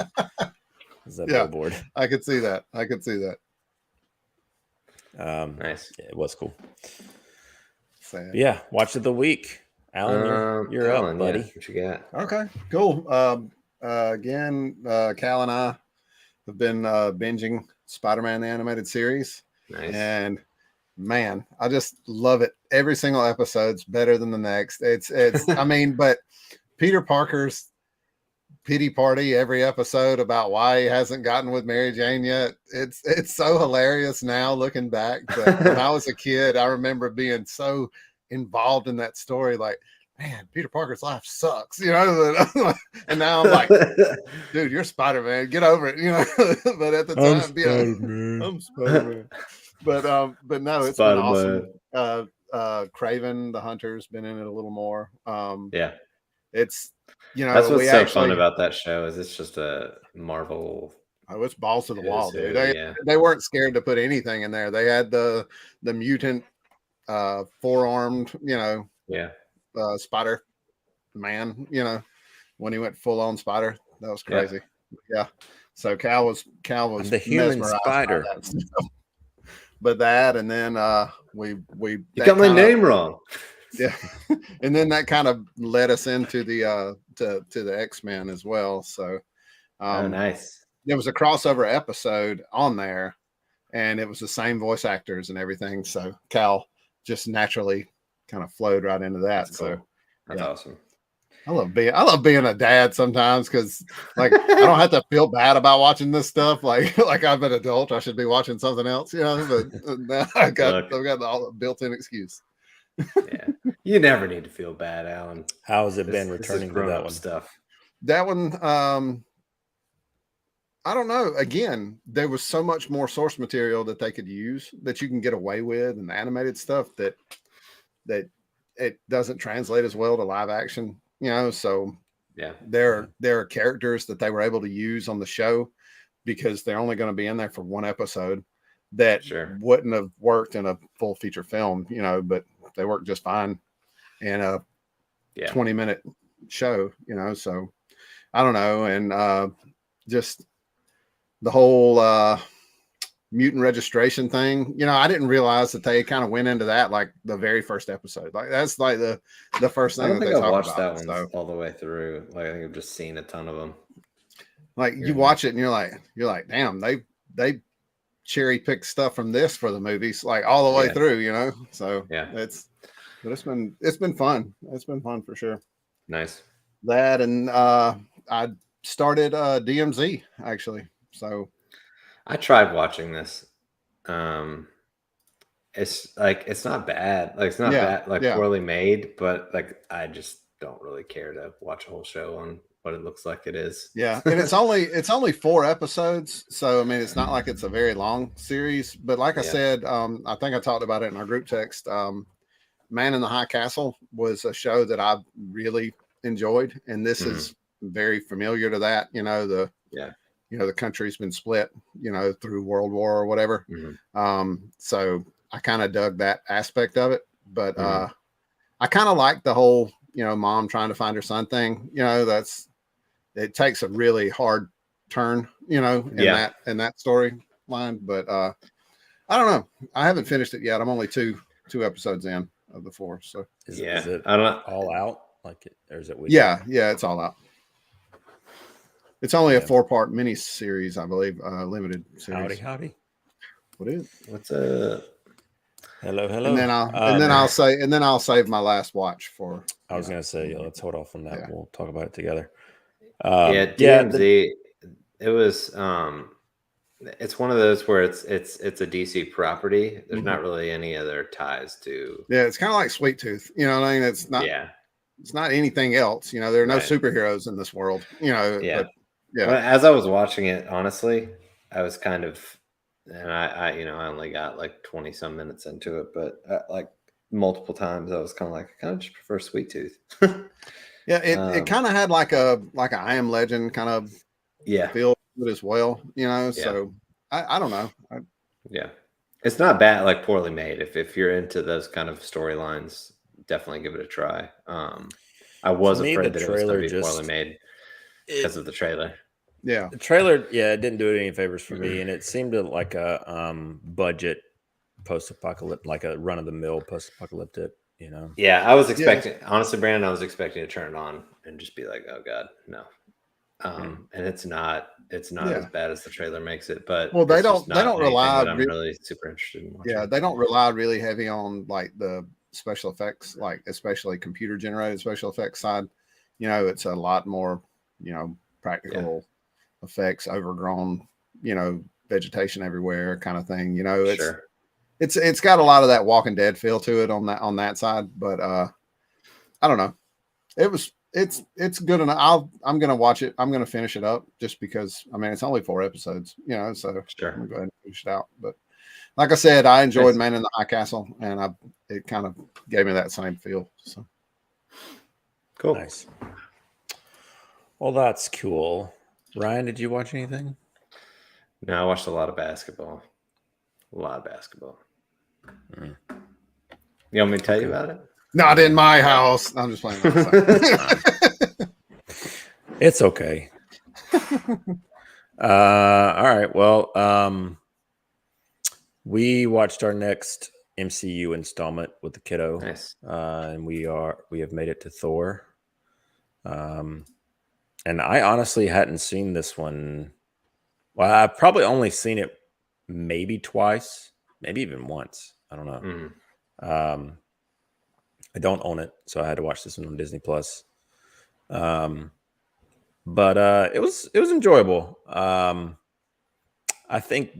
Is that billboard? I could see that. Nice. Yeah, it was cool. Yeah, watch of the week. Alan, you're up, buddy. What you got? Okay, cool. Again, Cal and I have been binging Spider-Man the animated series. Nice. And man, I just love it. Every single episode's better than the next. It's I mean, but Peter Parker's pity party every episode about why he hasn't gotten with Mary Jane yet. It's so hilarious now looking back. But when I was a kid, I remember being so involved in that story. Like, man, Peter Parker's life sucks, And now I'm like, dude, you're Spider-Man. Get over it, But at the time, I'm Spider-Man. But no, it's been awesome. Craven the Hunter's been in it a little more. It's that's what's so fun about that show is it's just a Marvel. Oh, it's balls to the wall, dude. They weren't scared to put anything in there. They had the mutant four-armed, Spider Man, when he went full on Spider. That was crazy. Yeah. So Cal was the human Spider. But that, and then we you got my name wrong. Yeah, and then that kind of led us into the to the X-Men as well. So, nice. There was a crossover episode on there, and it was the same voice actors and everything. So Cal just naturally kind of flowed right into that. That's cool. That's awesome. I love being a dad sometimes because like I don't have to feel bad about watching this stuff. Like I'm an adult, I should be watching something else, But now I've got the built-in excuse. Yeah, you never need to feel bad, Alan. How has it been returning to that one stuff? That one, I don't know. Again, there was so much more source material that they could use that you can get away with, and animated stuff that it doesn't translate as well to live action, so yeah, there are characters that they were able to use on the show because they're only going to be in there for one episode that wouldn't have worked in a full feature film, but they work just fine in a 20-minute show, so I don't know. And just the whole mutant registration thing, I didn't realize that they kind of went into that like the very first episode. Like that's like the first thing. I don't think I watched that one all the way through. Like I think I've just seen a ton of them. Like you watch it and you're like, damn, they cherry pick stuff from this for the movies, like all the way through, so it's been fun. It's been fun for sure. Nice. That, and I started DMZ actually, so I tried watching this. It's not bad, like it's not bad, like poorly made, but like I just don't really care to watch a whole show on what it looks like it is. And it's only 4 episodes, so I mean it's not like it's a very long series, but like I said, I think I talked about it in our group text. Man in the High Castle was a show that I really enjoyed, and this is very familiar to that. The country's been split, through World War or whatever. So I kind of dug that aspect of it, but I kind of like the whole mom trying to find her son thing. It takes a really hard turn, in that storyline. But I don't know. I haven't finished it yet. I'm only two episodes in of the 4. So is it I don't know, all out like it, or is it weekly? Yeah, it's all out. It's only a 4-part mini series, I believe, limited series. Howdy. What is? What's a hello? And then I'll save my last watch for. I was gonna say let's hold off on that. Yeah. We'll talk about it together. DMZ. It was it's one of those where it's a DC property. There's not really any other ties to. Yeah, it's kind of like Sweet Tooth. You know what I mean? It's not. Yeah. It's not anything else. There are no superheroes in this world. Yeah. But, yeah. Well, as I was watching it, honestly, I was kind of, and I only got like 20 some minutes into it, but like multiple times I was kind of like, I kind of just prefer Sweet Tooth. Yeah, it kind of had like a I Am Legend kind of feel to it as well, So I don't know. It's not bad, like poorly made. If you're into those kind of storylines, definitely give it a try. I was afraid that it was going to be poorly made because of the trailer. Yeah, the trailer, it didn't do it any favors for me, and it seemed like a budget post-apocalyptic, like a run-of-the-mill post-apocalyptic. Yeah, I was expecting, honestly, Brandon, I was expecting to turn it on and just be like, oh god, no. And it's not as bad as the trailer makes it, but they don't rely. I'm really super interested in watching. Yeah, they don't rely really heavy on like the special effects, like especially computer generated special effects side. It's a lot more, practical effects, overgrown, vegetation everywhere kind of thing. It's got a lot of that Walking Dead feel to it on that side, but I don't know. It's good enough. I'm gonna watch it. I'm gonna finish it up just because it's only 4 episodes, so I'm gonna go ahead and finish it out. But like I said, I enjoyed Man in the High Castle, and it kind of gave me that same feel. So cool. Nice. Well, that's cool. Ryan, did you watch anything? No, I watched a lot of basketball. You want me to tell you about it? Not in my house. I'm just playing. It's okay. All right. Well, we watched our next MCU installment with the kiddo. Nice. And we have made it to Thor. And I honestly hadn't seen this one. Well, I've probably only seen it maybe twice, maybe even once. I don't know. I don't own it, so I had to watch this one on Disney Plus. But it was enjoyable. I think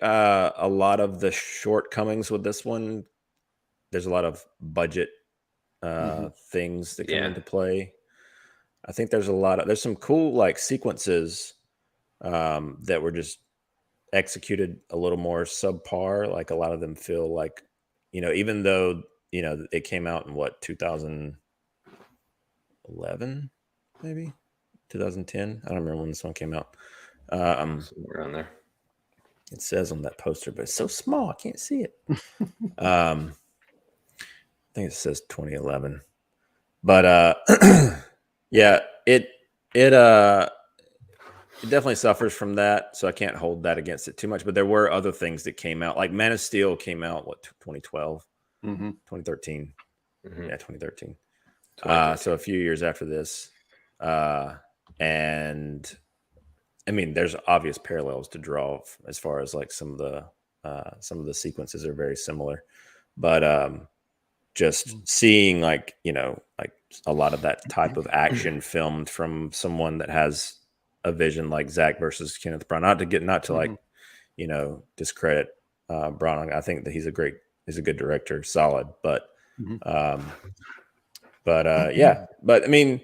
a lot of the shortcomings with this one, there's a lot of budget things that come into play. I think there's some cool like sequences that were just executed a little more subpar. Like a lot of them feel like, even though it came out in 2011, maybe 2010. I don't remember when this one came out. Somewhere around there. It says on that poster, but it's so small I can't see it. I think it says 2011. But yeah, it definitely suffers from that, so I can't hold that against it too much. But there were other things that came out, like Man of Steel came out 2012, 2013. Yeah, 2013. So a few years after this, and I mean, there's obvious parallels to draw as far as like some of the sequences are very similar, but just seeing like a lot of that type of action filmed from someone that has a vision like Zach versus Kenneth Branagh, not to discredit Branagh. I think that he's a good director, solid, but yeah, but I mean,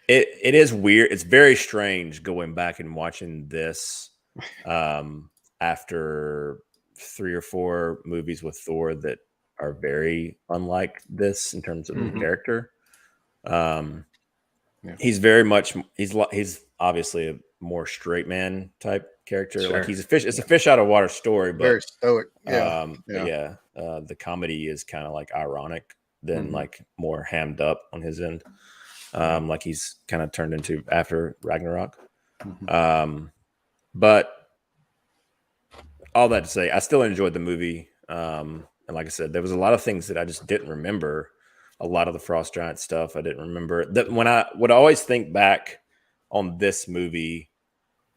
it is weird. It's very strange going back and watching this after 3 or 4 movies with Thor that are very unlike this in terms of the character. He's very much he's obviously a more straight man type character. Sure. Like he's a fish. It's a fish out of water story, but very stoic. The comedy is kind of like ironic than like more hammed up on his end. Like he's kind of turned into after Ragnarok. But all that to say, I still enjoyed the movie. And like I said, there was a lot of things that I just didn't remember. A lot of the Frost Giant stuff I didn't remember. That when I would always think back on this movie,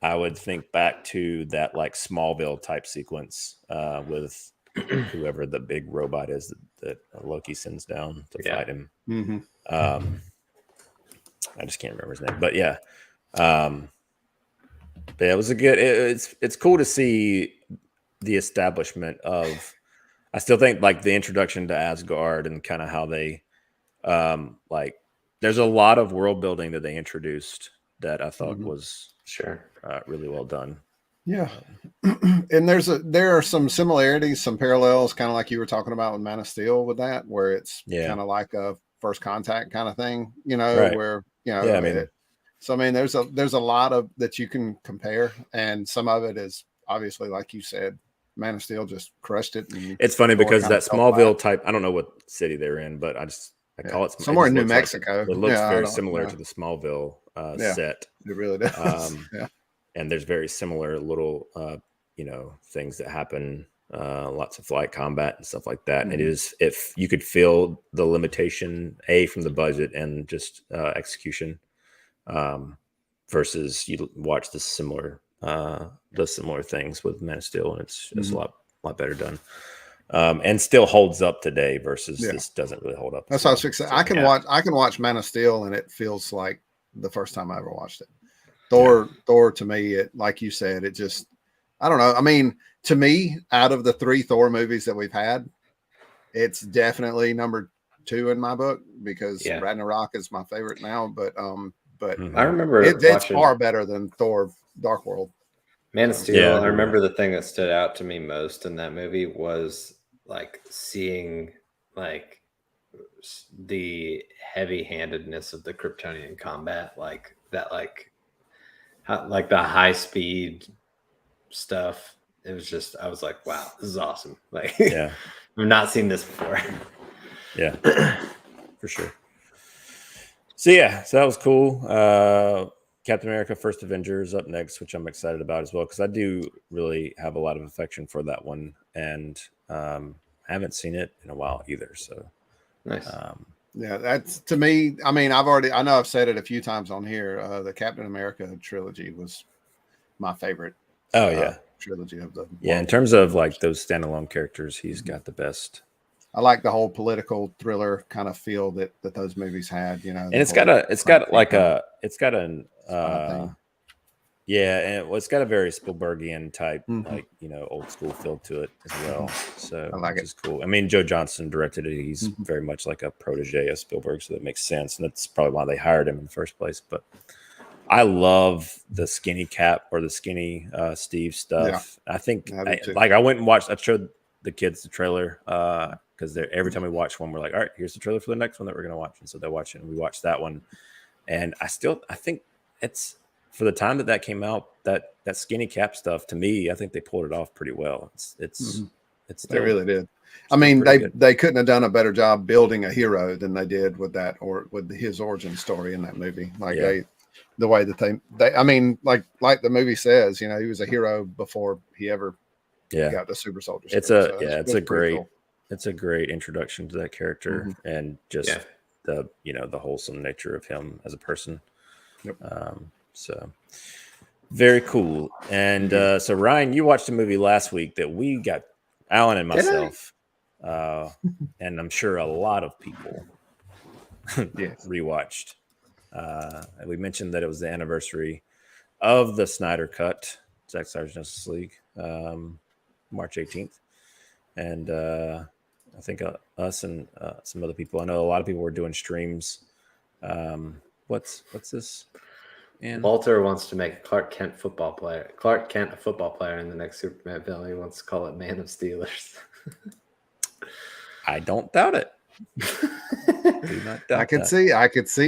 I would think back to that like Smallville type sequence with whoever the big robot is that Loki sends down to fight him. I just can't remember his name, but yeah. But yeah, it was it's cool to see the establishment of. I still think like the introduction to Asgard and kind of how they like. There's a lot of world building that they introduced that I thought was really well done. Yeah, and there are some similarities, some parallels, kind of like you were talking about with Man of Steel with that, where it's kind of like a First Contact kind of thing, where I mean, so I mean, there's a lot of that you can compare, and some of it is obviously, like you said, Man of Steel just crushed it. And it's funny because that Smallville type, I don't know what city they're in, but I call it somewhere in New Mexico. It looks very similar to the Smallville set. It really does. And there's very similar little, things that happen, lots of flight combat and stuff like that. And it is, if you could feel the limitation, from the budget and just execution, versus you watch the similar things with Man of Steel, and it's a lot better done. And still holds up today versus this doesn't really hold up. That's what I was fixing. I can watch Man of Steel and it feels like the first time I ever watched it. Thor to me, it, like you said, it just, I don't know. I mean, to me, out of the 3 Thor movies that we've had, it's definitely number 2 in my book because Ragnarok is my favorite now. But I remember it's far better than Thor Dark World. Man of Steel. I remember the thing that stood out to me most in that movie was like seeing like the heavy-handedness of the Kryptonian combat, like that, like the high speed stuff. It was just, I was like, wow, this is awesome. Like, I've not seen this before. Yeah, for sure. So that was cool. Captain America: First Avengers up next, which I'm excited about as well, because I do really have a lot of affection for that one, and I haven't seen it in a while either. So nice. That's, to me, I mean, I know I've said it a few times on here. The Captain America trilogy was my favorite. Trilogy of the in terms of like those standalone characters, he's got the best. I like the whole political thriller kind of feel that those movies had, and it's got an Yeah, and it's got a very Spielbergian type, like, old school feel to it as well. So I like which is cool. I mean, Joe Johnston directed it. He's very much like a protege of Spielberg, so that makes sense. And that's probably why they hired him in the first place. But I love the skinny Cap or the skinny Steve stuff. Yeah, I think I went and watched. I showed the kids the trailer because every time we watch one, we're like, all right, here's the trailer for the next one that we're gonna watch. And so they watch it, and we watched that one. And I think it's, for the time that came out, that skinny Cap stuff, to me, I think they pulled it off pretty well. It's they really did. I mean, they couldn't have done a better job building a hero than they did with that, or with his origin story in that movie. Like the way that they I mean, like the movie says, he was a hero before he ever got the super soldier. It's a great introduction to that character and just the the wholesome nature of him as a person. Yep. So very cool. And so Ryan, you watched a movie last week that we got, Alan and myself, and I'm sure a lot of people rewatched. We mentioned that it was the anniversary of the Snyder Cut, Zack Snyder's Justice League, March 18th. And I think us and some other people, I know a lot of people were doing streams. What's this? And Walter wants to make Clark Kent a football player in the next Superman film. He wants to call it Man of Steelers. I don't doubt it. Do not doubt I could see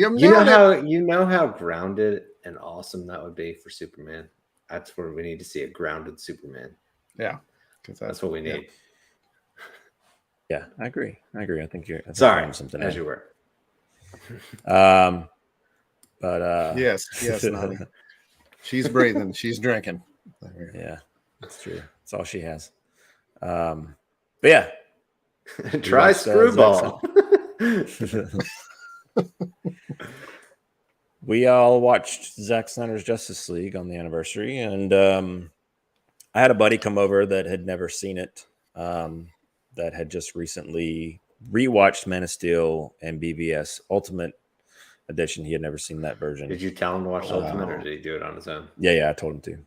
him. You know how grounded and awesome that would be for Superman. That's where we need to see a grounded Superman. Yeah, that's what we need. Yeah, I agree. I think you're sorry, something as you were. But yes, Nani. She's breathing. She's drinking. Yeah, that's true. That's all she has. But yeah, try Screwball. We all watched Zack Snyder's Justice League on the anniversary, and I had a buddy come over that had never seen it, that had just recently rewatched Man of Steel and BVS Ultimate Edition. He had never seen that version. Did you tell him to watch Ultimate, or did he do it on his own? Yeah, I told him to.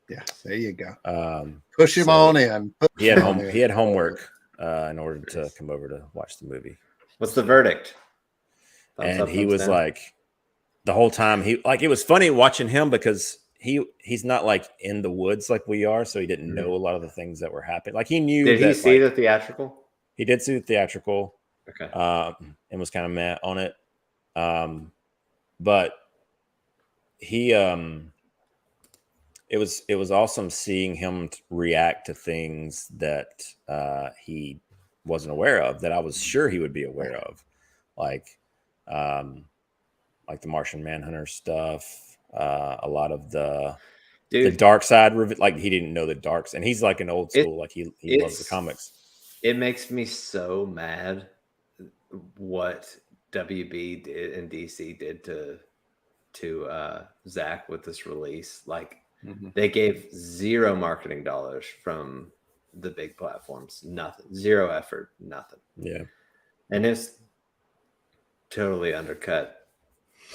Yeah, there you go. Push him on in. He had homework in order to come over to watch the movie. What's the verdict? And he was like, the whole time it was funny watching him because he's not like in the woods like we are, so he didn't know a lot of the things that were happening. Like he knew. Did he see the theatrical? He did see the theatrical. Okay. And was kind of mad on it. But he it was awesome seeing him react to things that he wasn't aware of, that I was sure he would be aware of, like the Martian Manhunter stuff, a lot of the dark side, like he didn't know the darks, and he's like an old school, like he loves the comics. It makes me so mad what WB did and DC did to Zach with this release. Like they gave zero marketing dollars from the big platforms, nothing, zero effort, nothing. Yeah, and it's totally undercut.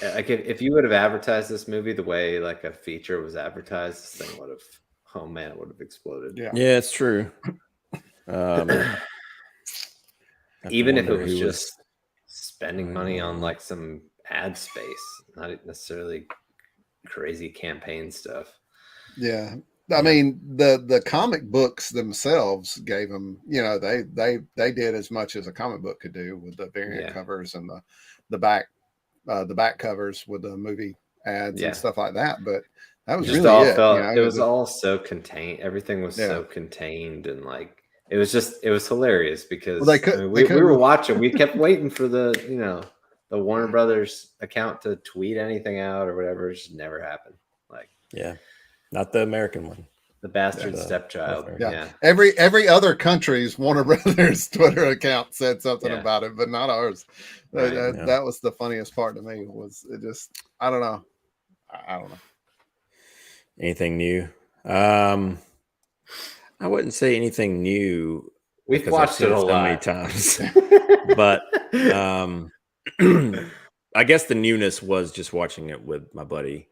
Like if you would have advertised this movie the way like a feature was advertised, this thing would have, oh man, it would have exploded. Yeah, it's true. Even if it was just spending money on like some ad space, not necessarily crazy campaign stuff. Yeah. I mean, the comic books themselves gave them, they did as much as a comic book could do with the variant covers and the back covers with the movie ads and stuff like that. But that was really it was all so contained. Everything was so contained, and like it was hilarious because we were watching. We kept waiting for the Warner Brothers account to tweet anything out or whatever. It just never happened. Like not the American one. The bastard stepchild. Yeah. Every other country's Warner Brothers Twitter account said something about it, but not ours. Right. That was the funniest part to me. Was it just? I don't know. Anything new? I wouldn't say anything new. We've watched it a lot many times, but I guess the newness was just watching it with my buddy.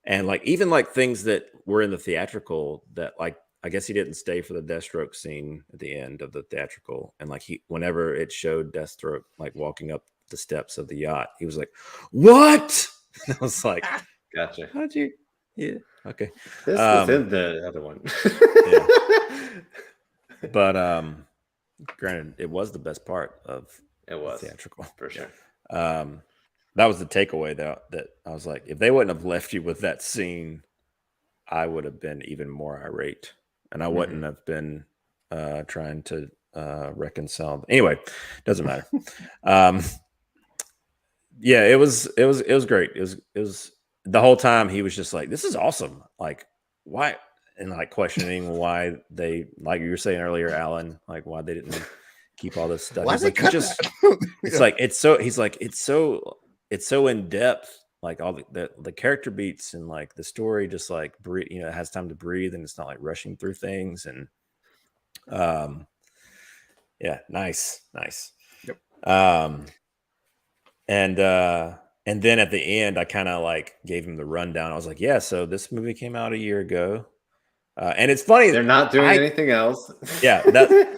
And like even like things that were in the theatrical that like I guess he didn't stay for the Deathstroke scene at the end of the theatrical, and like whenever it showed Deathstroke like walking up the steps of the yacht, he was like, "What?" And I was like, "Gotcha." How'd you? Yeah, okay. This was in the other one. Yeah. But granted, it was the best part of theatrical for sure. That was the takeaway that I was like, if they wouldn't have left you with that scene, I would have been even more irate, and I wouldn't have been trying to reconcile. Anyway, doesn't matter. Yeah, it was great. It was the whole time he was just like, "This is awesome." Like, why? And like questioning why they, like you were saying earlier, Alan, like why they didn't keep all this stuff. He's like, it's like it's so. He's like, it's so in depth. Like all the character beats and like the story just like breathe, it has time to breathe and it's not like rushing through things. And yeah, nice. Yep. And then at the end, I kind of like gave him the rundown. I was like, yeah, so this movie came out a year ago. And it's funny. They're not doing anything else. Yeah.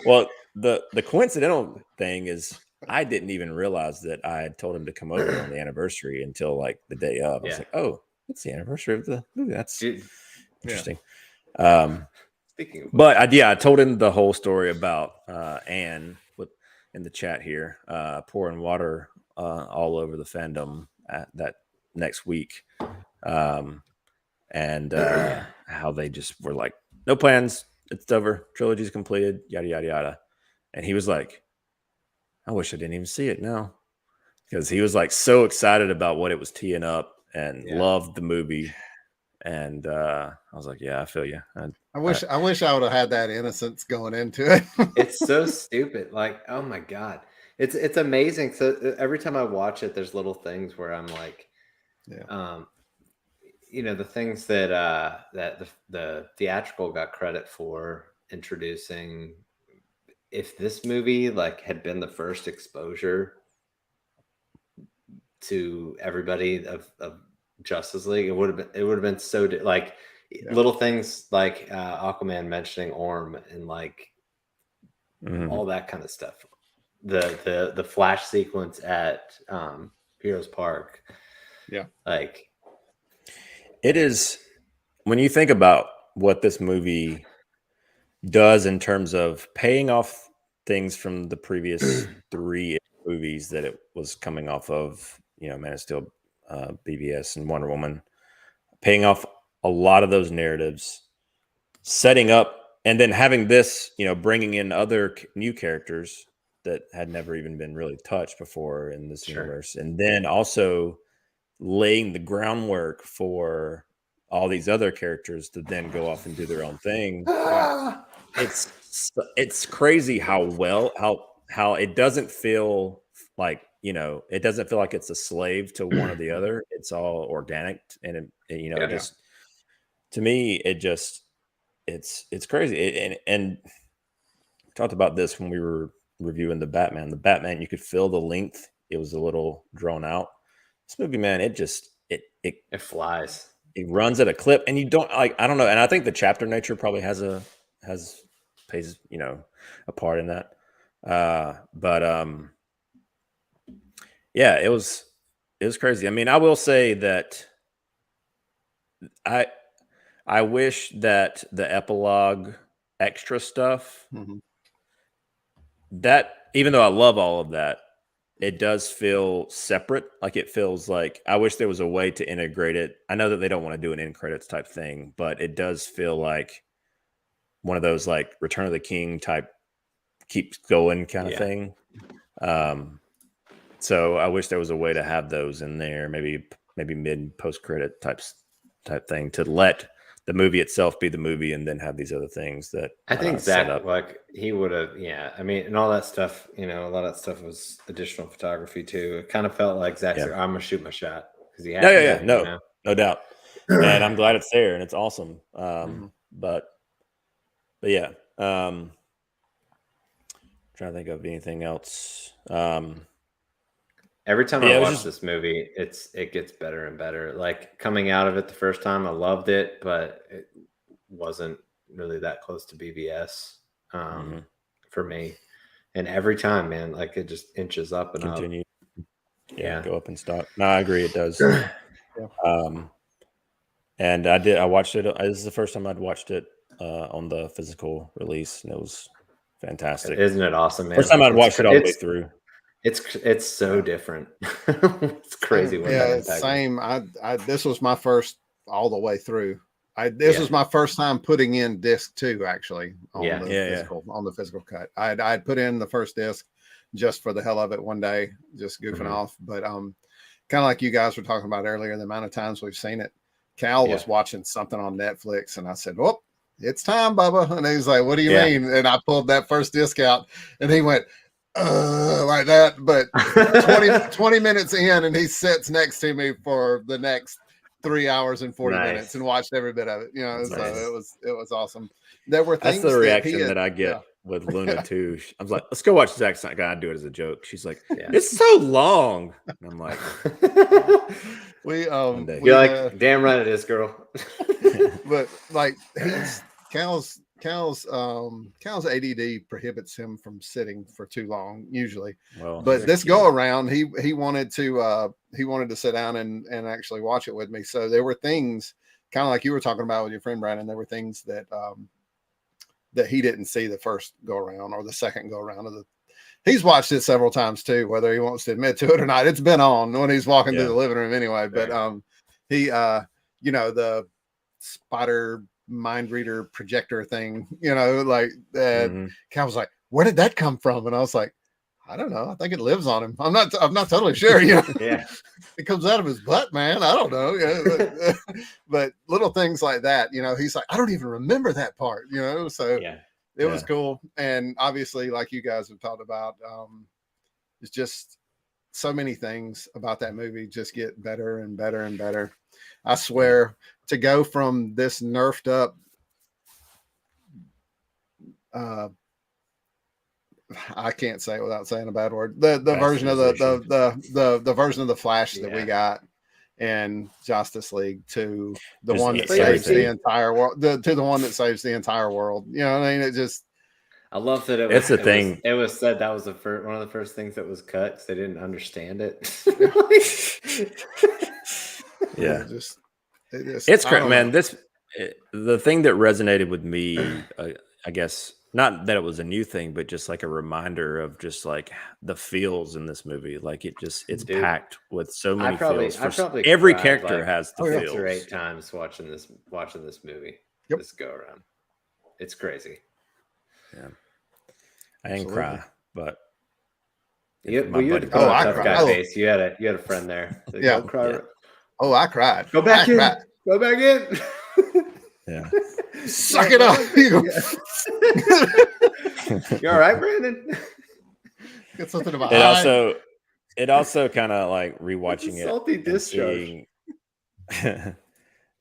Well, the coincidental thing is I didn't even realize that I had told him to come over on the anniversary until like the day of. I was like, oh, it's the anniversary of the movie. That's interesting. Speaking of but I told him the whole story about Anne in the chat here, pouring water all over the fandom that next week. And how they just were like, no plans. It's over. Trilogy's completed. Yada, yada, yada. And he was like, I wish I didn't even see it now, because he was like so excited about what it was teeing up and loved the movie. And I was like, yeah, I feel you. I wish I would have had that innocence going into it. It's so stupid. Like, oh my God, it's amazing. So every time I watch it, there's little things where I'm like, the things that the theatrical got credit for introducing. If this movie like had been the first exposure to everybody of Justice League, it would have been so little things like Aquaman mentioning Orm and like all that kind of stuff. The Flash sequence at Heroes Park. Yeah. Like it is, when you think about what this movie does in terms of paying off things from the previous 3 movies that it was coming off of, Man of Steel, BVS, and Wonder Woman, paying off a lot of those narratives, setting up, and then having this, bringing in other new characters that had never even been really touched before in this universe, and then also laying the groundwork for all these other characters to then go off and do their own thing. It's crazy how it doesn't feel like, it doesn't feel like it's a slave to one or the other. It's all organic, and it just, to me, it's crazy. And talked about this when we were reviewing the Batman. You could feel the length. It was a little drawn out. This movie, man, it flies. It runs at a clip, and you don't like. I don't know, and I think the chapter nature probably plays a part in that. Yeah, it was crazy. I mean, I will say that I wish that the epilogue extra stuff, that even though I love all of that, it does feel separate. Like it feels like I wish there was a way to integrate it. I know that they don't want to do an end credits type thing, but it does feel like one of those like Return of the King type keeps going kind of thing. So I wish there was a way to have those in there, maybe mid post credit type thing, to let the movie itself be the movie and then have these other things that I think Zach, like he would have, I mean, and all that stuff, a lot of that stuff was additional photography too. It kind of felt like Zach's like, I'm gonna shoot my shot because he had no doubt. And I'm glad it's there and it's awesome. But yeah, trying to think of anything else. Every time Yeah, I watch this movie, it gets better and better. Like coming out of it the first time, I loved it, but it wasn't really that close to BVS for me. And every time, man, like it just inches up and continue. up. Yeah, go up in stock. No, I agree, it does. Yeah. And I watched it. This is the first time I'd watched it on the physical release, and it was fantastic. Isn't it awesome, man? First time I'd watched it all the way through. It's so different. It's crazy. Same. This was my first all the way through. This was my first time putting in disc 2 actually on the physical cut. I'd put in the first disc just for the hell of it one day, just goofing off. But kind of like you guys were talking about earlier, the amount of times we've seen it. Cal was watching something on Netflix, and I said, "Oh, it's time, Bubba." And he was like, "What do you mean?" And I pulled that first disc out, and he went like that. But 20 minutes in, and he sits next to me for the next 3 hours and 40 minutes and watched every bit of it. You know, so it was awesome. There were things. That's the reaction that I get with Luna too. I was like, "Let's go watch Zack Snyder." I do it as a joke. She's like, "It's so long," and I'm like, "You're like, damn right it is, girl." But like Cal's ADD prohibits him from sitting for too long usually. But this go around, he wanted to sit down and actually watch it with me. So there were things kind of like you were talking about with your friend Brandon. There were things that that he didn't see the first go around or the second go around of the. He's watched it several times too, whether he wants to admit to it or not. It's been on when he's walking through the living room anyway. But he the spider mind reader projector thing, like that. Cal was like, "Where did that come from?" And I was like, "I don't know. I think it lives on him. I'm not totally sure." It comes out of his butt, man. I don't know. But little things like that, he's like, "I don't even remember that part," So it was cool. And obviously, like you guys have talked about, it's just so many things about that movie just get better and better and better. I swear, to go from this nerfed up I can't say it without saying a bad word. The version of the version of the Flash that we got in Justice League to the one that saves the entire world, to the one that saves the entire world. You know what I mean? It just. I love that it's a thing. It was said that was one of the first things that was cut because they didn't understand it. It's great, man. The thing that resonated with me, I guess, not that it was a new thing, but just like a reminder of just like the feels in this movie. Like it's packed with so many feels. Every character has the feels. 6 or 8 times watching this movie. This go around. It's crazy. Yeah, I didn't cry, but you had tough guy face. You had a friend there. So don't cry. Oh, I cried. Go back in. Go back in. Yeah. Suck it up. You all right, Brandon? Get something about it also kind of like rewatching it. Salty discharge.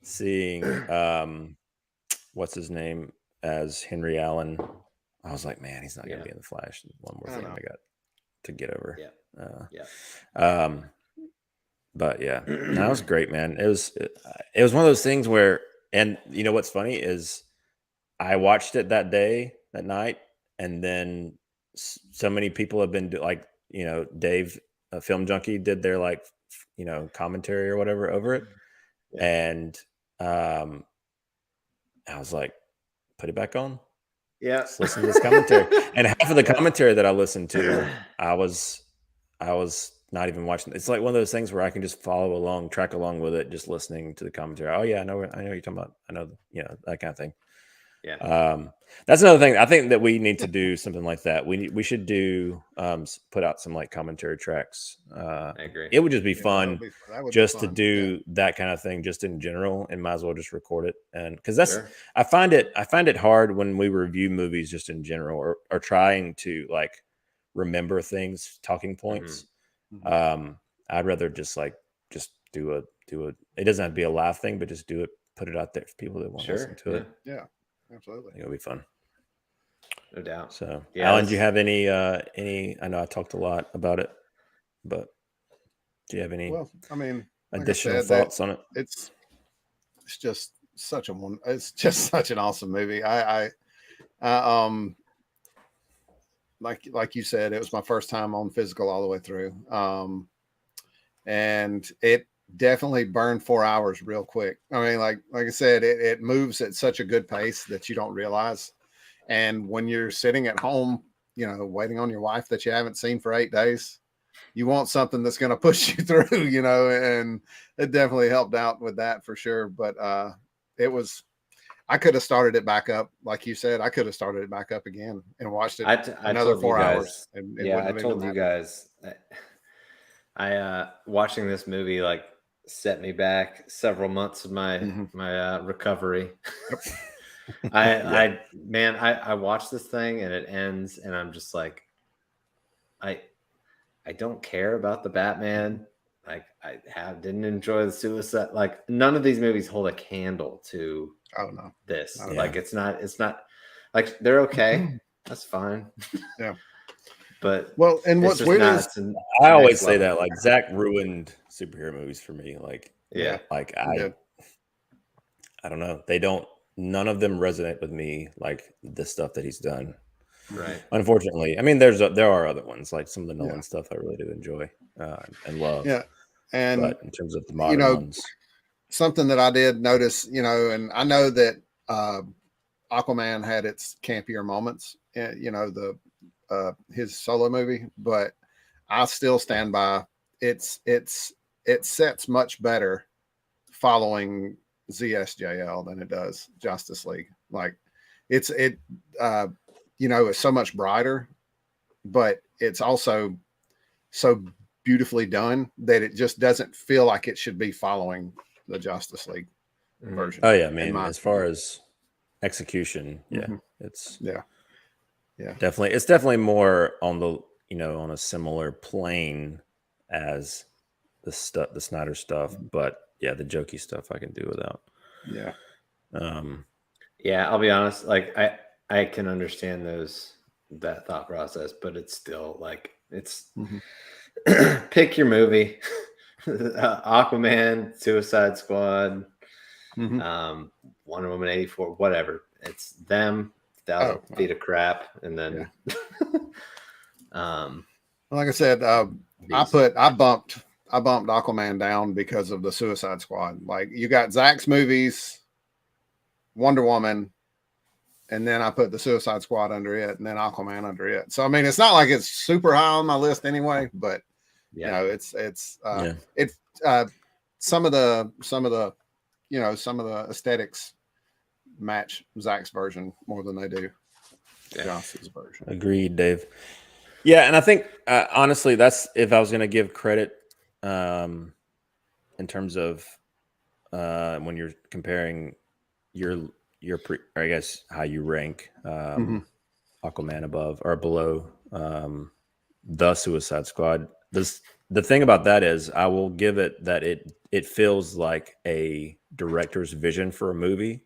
Seeing what's his name as Henry Allen. I was like, man, he's not gonna be in the Flash. One more thing I got to get over. But yeah, that was great, man. It was one of those things where, and you know what's funny is I watched it that night, and then so many people have been like, Dave, a Film Junkie, did their like, commentary or whatever over it. And I was like, put it back on. Yeah. Let's listen to this commentary. And half of the commentary that I listened to, I was not even watching. It's like one of those things where I can just follow along, track along with it, just listening to the commentary. Oh yeah, I know what you're talking about. I know, that kind of thing. Yeah. That's another thing. I think that we need to do something like that. We should do put out some like commentary tracks. I agree. It would just be fun just to do that kind of thing just in general, and might as well just record it. And because that's I find it hard when we review movies just in general or trying to like remember things, talking points. I'd rather just do a it doesn't have to be a live thing, but just do it, put it out there for people that want to listen to it. Yeah, absolutely. It'll be fun. No doubt. So Alan, do you have any I know I talked a lot about it, but Do you have any I mean, additional thoughts on it? It's just such it's just such an awesome movie. I like you said, it was my first time on physical all the way through. And it definitely burned 4 hours real quick. I mean, like I said, it moves at such a good pace that you don't realize. And when you're sitting at home, you know, waiting on your wife that you haven't seen for 8 days, you want something that's going to push you through, you know, and it definitely helped out with that for sure. But I could have started it back up. Like you said, I could have started it back up again and watched it another 4 hours. I told you guys, I watching this movie like set me back several months of my recovery. I watch this thing and it ends and I'm just like, I don't care about the Batman. Like didn't enjoy the Suicide. Like none of these movies hold a candle to this. Like it's not like they're okay. That's fine. Yeah. But and what's weird is I always say that like Zach ruined superhero movies for me. Like like I don't know. None of them resonate with me like the stuff that he's done. Right. Unfortunately, I mean, there are other ones like some of the Nolan stuff I really do enjoy and love. Yeah. And but in terms of the modern ones, something that I did notice, you know, and I know that Aquaman had its campier moments, you know, his solo movie, but I still stand by it sets much better following ZSJL than it does Justice League. Like you know, it's so much brighter, but it's also so beautifully done that it just doesn't feel like it should be following the Justice League version. Oh yeah, man. As far as execution, it's definitely. It's definitely more on the on a similar plane as the Snyder stuff, but yeah, the jokey stuff I can do without. Yeah. I'll be honest. Like I can understand that thought process, but it's still like it's pick your movie. Aquaman, Suicide Squad, Wonder Woman 84, whatever. It's them, 1,000 feet of crap, and then like I said, I bumped Aquaman down because of the Suicide Squad. Like you got Zach's movies, Wonder Woman, and then I put the Suicide Squad under it, and then Aquaman under it. So I mean, it's not like it's super high on my list anyway, but you know, it's some of the aesthetics match Zach's version more than they do Joss's version. Agreed, Dave. Yeah, and I think honestly, that's if I was going to give credit in terms of when you're comparing I guess how you rank Aquaman above or below the Suicide Squad. The thing about that is I will give it that it feels like a director's vision for a movie.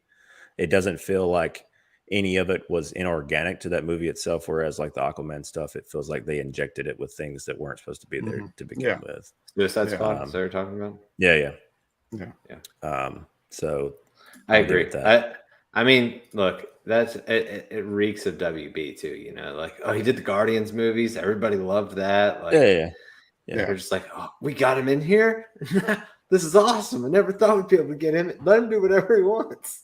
It doesn't feel like any of it was inorganic to that movie itself, whereas like the Aquaman stuff, it feels like they injected it with things that weren't supposed to be there to begin with. Suicide Squad, is that what you're talking about? Yeah. So I agree with that. I mean, look, it reeks of WB too, you know, like, oh, he did the Guardians movies. Everybody loved that. Like, we're just like, oh, we got him in here. This is awesome. I never thought we'd be able to get him. Let him do whatever he wants.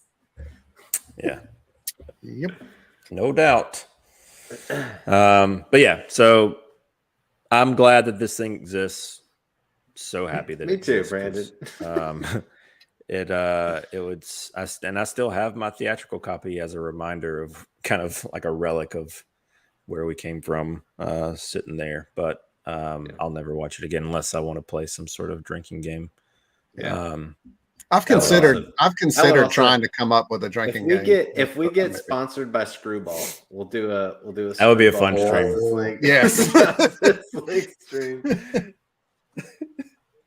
Yeah. Yep. No doubt. But yeah, so I'm glad that this thing exists. So happy that Me it exists. Brandon. I still have my theatrical copy as a reminder of kind of like a relic of where we came from, sitting there. But I'll never watch it again unless I want to play some sort of drinking game. I've considered trying to come up with a drinking game. If we get sponsored by Screwball, we'll do a that would be a fun stream. Yes. Stream.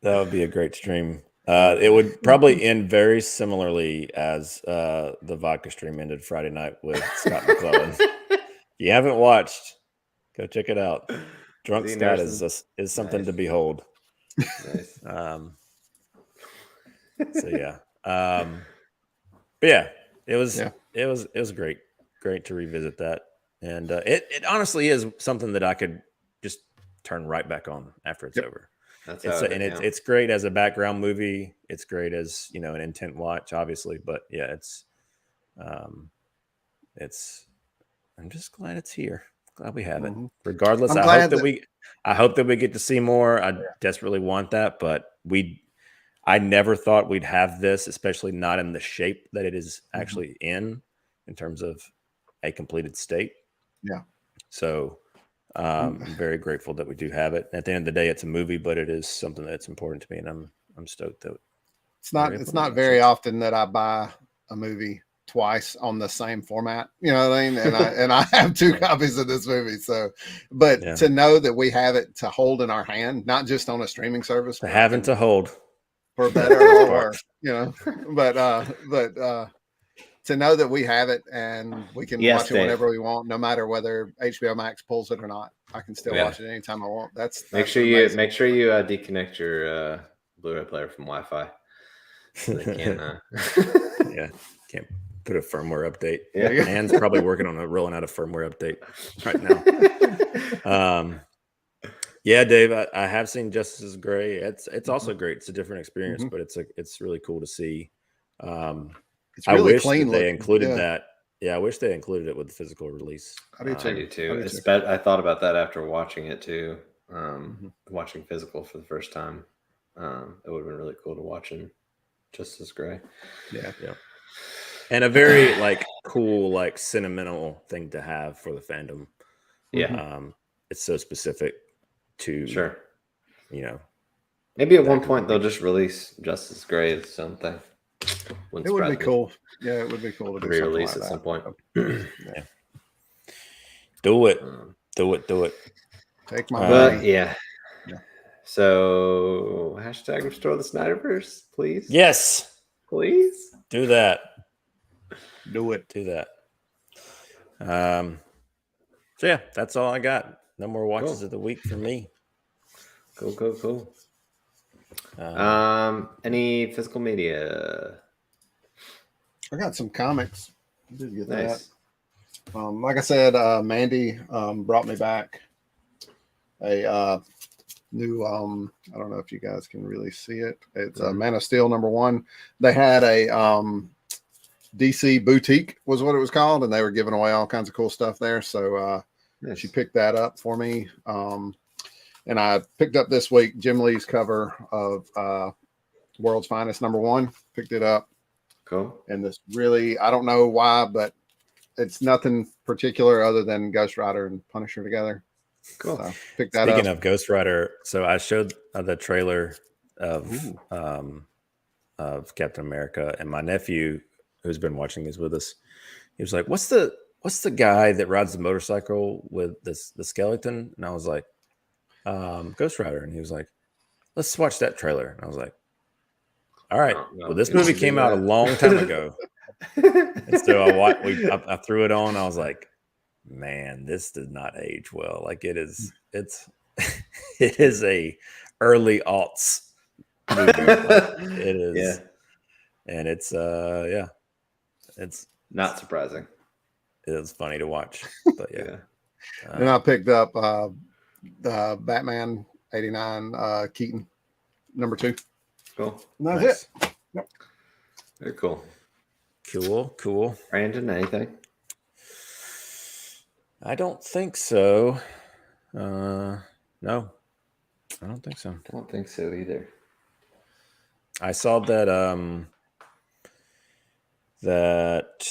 That would be a great stream. It would probably end very similarly as the vodka stream ended Friday night with Scott McClellan. If you haven't watched, go check it out. Drunk Scott is something to behold. Nice. So yeah. But yeah, it was great to revisit that, and it honestly is something that I could just turn right back on after it's over. It's great as a background movie. It's great as an intent watch, obviously, but yeah, I'm just glad it's here. Glad we have it. Regardless, I hope that we get to see more. I desperately want that, but I never thought we'd have this, especially not in the shape that it is actually in terms of a completed state. Yeah. So I'm very grateful that we do have it. At the end of the day, it's a movie, but it is something that's important to me, and I'm stoked that it's not very often that I buy a movie twice on the same format. You know what I mean? And I have 2 copies of this movie. So, but to know that we have it to hold in our hand, not just on a streaming service, but having to hold. For better or but to know that we have it and we can watch it whenever we want, no matter whether HBO Max pulls it or not. I can still watch it anytime I want. Make sure you deconnect your Blu-ray player from Wi-Fi. So they can't can't put a firmware update. Yeah. Anne's probably working on rolling out a firmware update right now. Yeah, Dave, I have seen Justice is Gray. It's also great. It's a different experience, but it's really cool to see. It's really I wish clean that they included that. Yeah, I wish they included it with the physical release. I do too. I thought about that after watching it too. Watching physical for the first time. It would have been really cool to watch in Justice Gray. Yeah. And a very cool, sentimental thing to have for the fandom. Yeah. It's so specific to maybe at one point they'll just release Justice Gray as something. It would be cool. Yeah, it would be cool to re-release at some point. Yeah. Do it. Take my money. Yeah. So hashtag restore the Snyderverse, please. Yes. Please. Do that. Do it. Do that. So yeah, that's all I got. No more watches of the week for me. Cool. Any physical media? I got some comics. I did get Nice. that. Like I said, Mandy brought me back a new I don't know if you guys can really see it. It's Man of Steel #1. They had a DC boutique was what it was called, and they were giving away all kinds of cool stuff there. So Nice. she picked that up for me. And I picked up this week Jim Lee's cover of World's Finest #1. Picked it up. Cool. And this really, I don't know why, but it's nothing particular other than Ghost Rider and Punisher together. Cool. So pick that Speaking up. of Ghost Rider, so I showed the trailer of Captain America, and my nephew, who's been watching these with us, he was like, "What's the guy that rides the motorcycle with the skeleton?" And I was like, "Ghost Rider." And he was like, "Let's watch that trailer." And I was like, "All right." Well, this movie came out a long time ago, and so I threw it on. I was like, "Man, this did not age well. Like it is a early aughts movie. It is, and it's it's not surprising. It's funny to watch, but yeah. And I picked up the Batman '89 Keaton #2. Cool. And that's it. Yep. Very cool. Cool. Brandon, anything? I don't think so. No, I don't think so. I don't think so either. I saw that that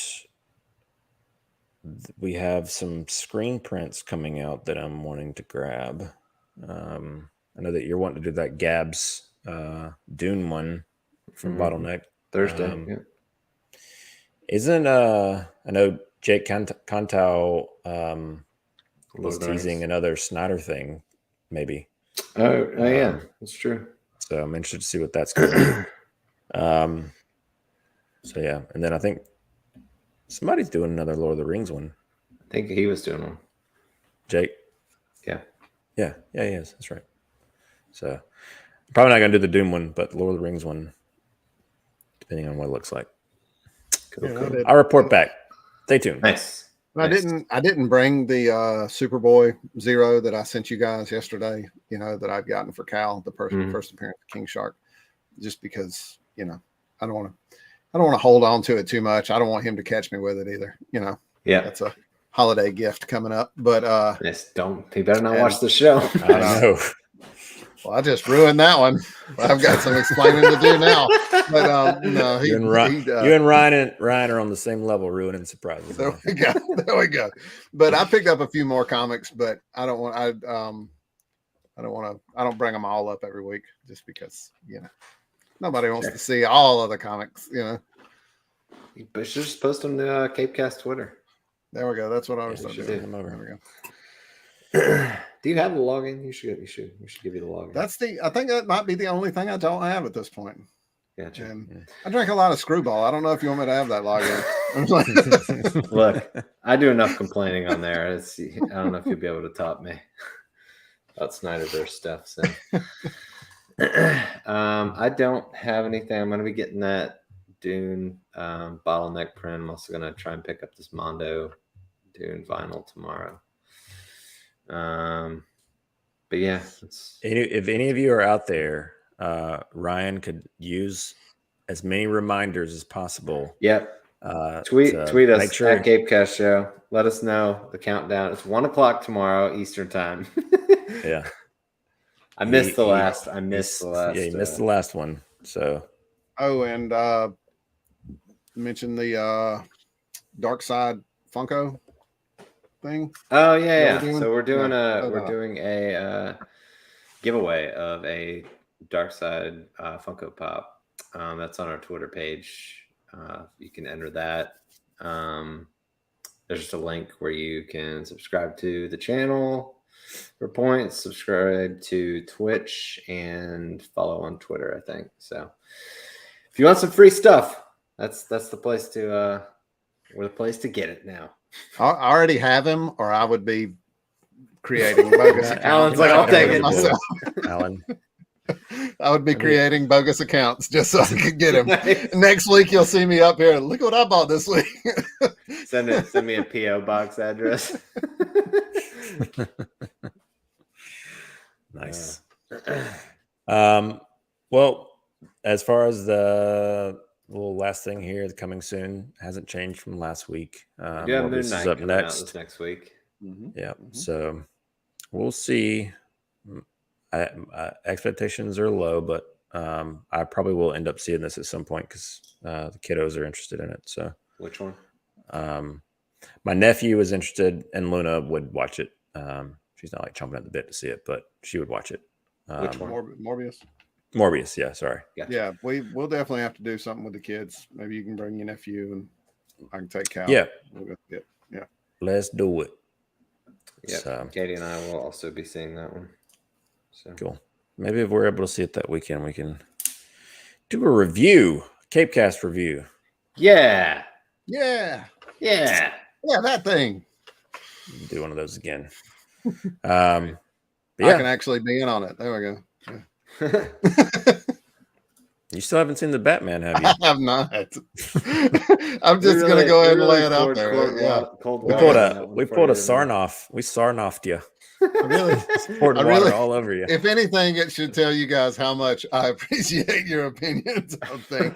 we have some screen prints coming out that I'm wanting to grab. I know that you're wanting to do that Gabs Dune one from Bottleneck Thursday. Isn't I know Jake Contow was teasing another Snyder thing, maybe. Oh yeah, that's true. So I'm interested to see what that's going to be. So yeah, and then I think somebody's doing another Lord of the Rings one. I think he was doing one. Jake. Yeah, he is. That's right. So Probably not gonna do the Doom one, but Lord of the Rings one, depending on what it looks like. Cool. I'll report back. Stay tuned. Nice. I didn't bring the Superboy Zero that I sent you guys yesterday, that I've gotten for Cal, the first appearance of King Shark, just because, I don't want to hold on to it too much. I don't want him to catch me with it either. Yeah. That's a holiday gift coming up. But he better not watch the show. I know. Well, I just ruined that one. I've got some explaining to do now. But no, you and Ryan are on the same level, ruining surprises. There we go. But I picked up a few more comics, but I don't bring them all up every week just because nobody wants to see all of the comics. You should just post them to CAPECAST Twitter. There we go. That's what I was doing. There we go. Do you have the login? We should give you the login. I think that might be the only thing I don't have at this point. Gotcha. And I drink a lot of Screwball. I don't know if you want me to have that login. Look, I do enough complaining on there. I don't know if you'll be able to top me about Snyderverse stuff. So I don't have anything. I'm going to be getting that Dune bottleneck print. I'm also going to try and pick up this Mondo Dune vinyl tomorrow. But yeah, if any of you are out there, Ryan could use as many reminders as possible. Yep. Tweet us at CapeCast Show. Let us know the countdown. It's 1:00 tomorrow Eastern time. Yeah. I missed the last. Yeah, you missed the last one. So. Oh, and mention the Dark Side Funko thing. Oh yeah. So we're doing a giveaway of a Dark Side Funko Pop. That's on our Twitter page. You can enter that. There's just a link where you can subscribe to the channel for points, subscribe to Twitch, and follow on Twitter, I think. So if you want some free stuff, that's the place to we're the place to get it now. I already have him, or I would be creating bogus accounts. Alan's like, I'll take it myself. Alan. I would be creating bogus accounts just so I could get him. Next week, you'll see me up here. Look what I bought this week. Send me a PO box address. Nice. Well, as far as the little last thing here, coming soon, hasn't changed from last week. Yeah, this is up next week. Yeah, so we'll see. Expectations are low, but I probably will end up seeing this at some point because the kiddos are interested in it. So which one? My nephew is interested, and Luna would watch it. She's not like chomping at the bit to see it, but she would watch it. Which one? Morbius. Yeah, sorry. Gotcha. Yeah, we'll definitely have to do something with the kids. Maybe you can bring your nephew, and I can take Cal. Yeah, yeah. Let's do it. Yeah, so, Katie and I will also be seeing that one. So cool. Maybe if we're able to see it that weekend, we can do a review, CapeCast review. Yeah, that thing. Do one of those again. I can actually be in on it. There we go. Yeah. You still haven't seen the Batman, have you? I have not. I'm just gonna go ahead and lay it out there. We pulled a Sarnoff. We Sarnoffed you. Really? Poured water all over you. If anything, it should tell you guys how much I appreciate your opinions on things.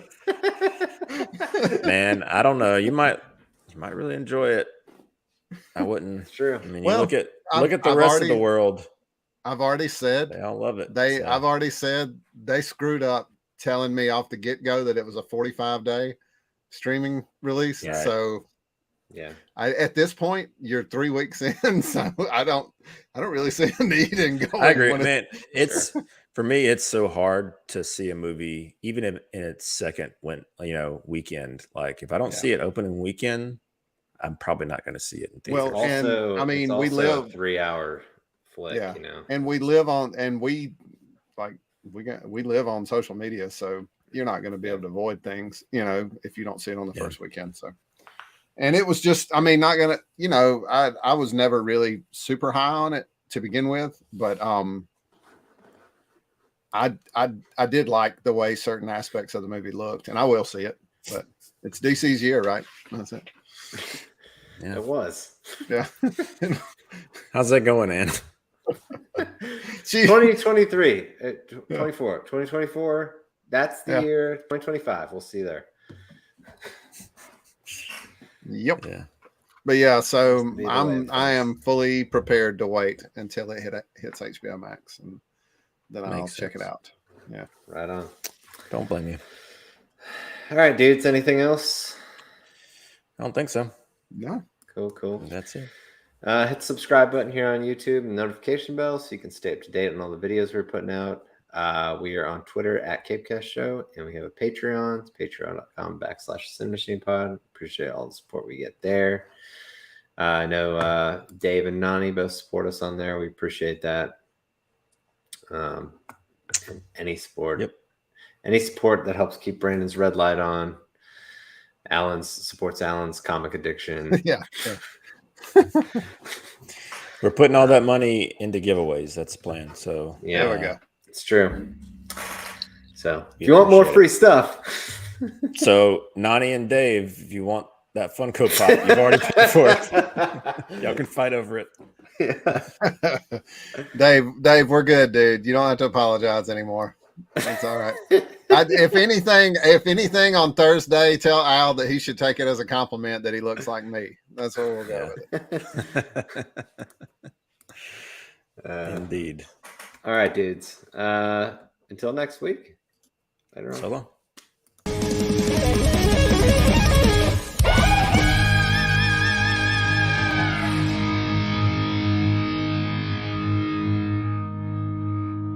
Man, I don't know. You might really enjoy it. I wouldn't. True. I mean, you look at the rest of the world. I've already said they all love it. I've already said they screwed up telling me off the get-go that it was a 45-day streaming release. Yeah. So yeah, at this point, you're 3 weeks in, so I don't really see a need in going. I agree, man. It's for me, it's so hard to see a movie, even in its second weekend. Like if I don't see it opening weekend, I'm probably not going to see it in theaters. Well, also, and I mean, we live a 3-hour flick, and we live on, and we live on social media, so you're not going to be able to avoid things, if you don't see it on the first weekend. So, and it was just, I mean, not going to, I was never really super high on it to begin with, but I I did like the way certain aspects of the movie looked, and I will see it. But it's DC's year, right? That's it. Yeah. It was. Yeah. How's that going, Ann? 2023, 2024. That's the year. 2025. We'll see there. Yep. Yeah. But yeah, so I am fully prepared to wait until it hits HBO Max, and then I'll check it out. Yeah. Right on. Don't blame you. All right, dudes. Anything else? I don't think so. No. Cool. That's it. Hit the subscribe button here on YouTube and notification bell so you can stay up to date on all the videos we're putting out. We are on Twitter at CAPECAST Show, and we have a Patreon. It's patreon.com/CiNEMACHiNE. Appreciate all the support we get there. I know Dave and Nani both support us on there. We appreciate that. Any support. Yep. Any support that helps keep Brandon's red light on. Supports Alan's comic addiction. Yeah. We're putting all that money into giveaways. That's the plan. So yeah, there we go. It's true. So if you want more free stuff. So Nani and Dave, if you want that Funko Pop, you've already paid for it. Y'all can fight over it. Yeah. Dave, we're good, dude. You don't have to apologize anymore. It's all right. If anything on Thursday, tell Al that he should take it as a compliment that he looks like me. That's what we'll go with it. Indeed. All right, dudes. Until next week. Later on. So long.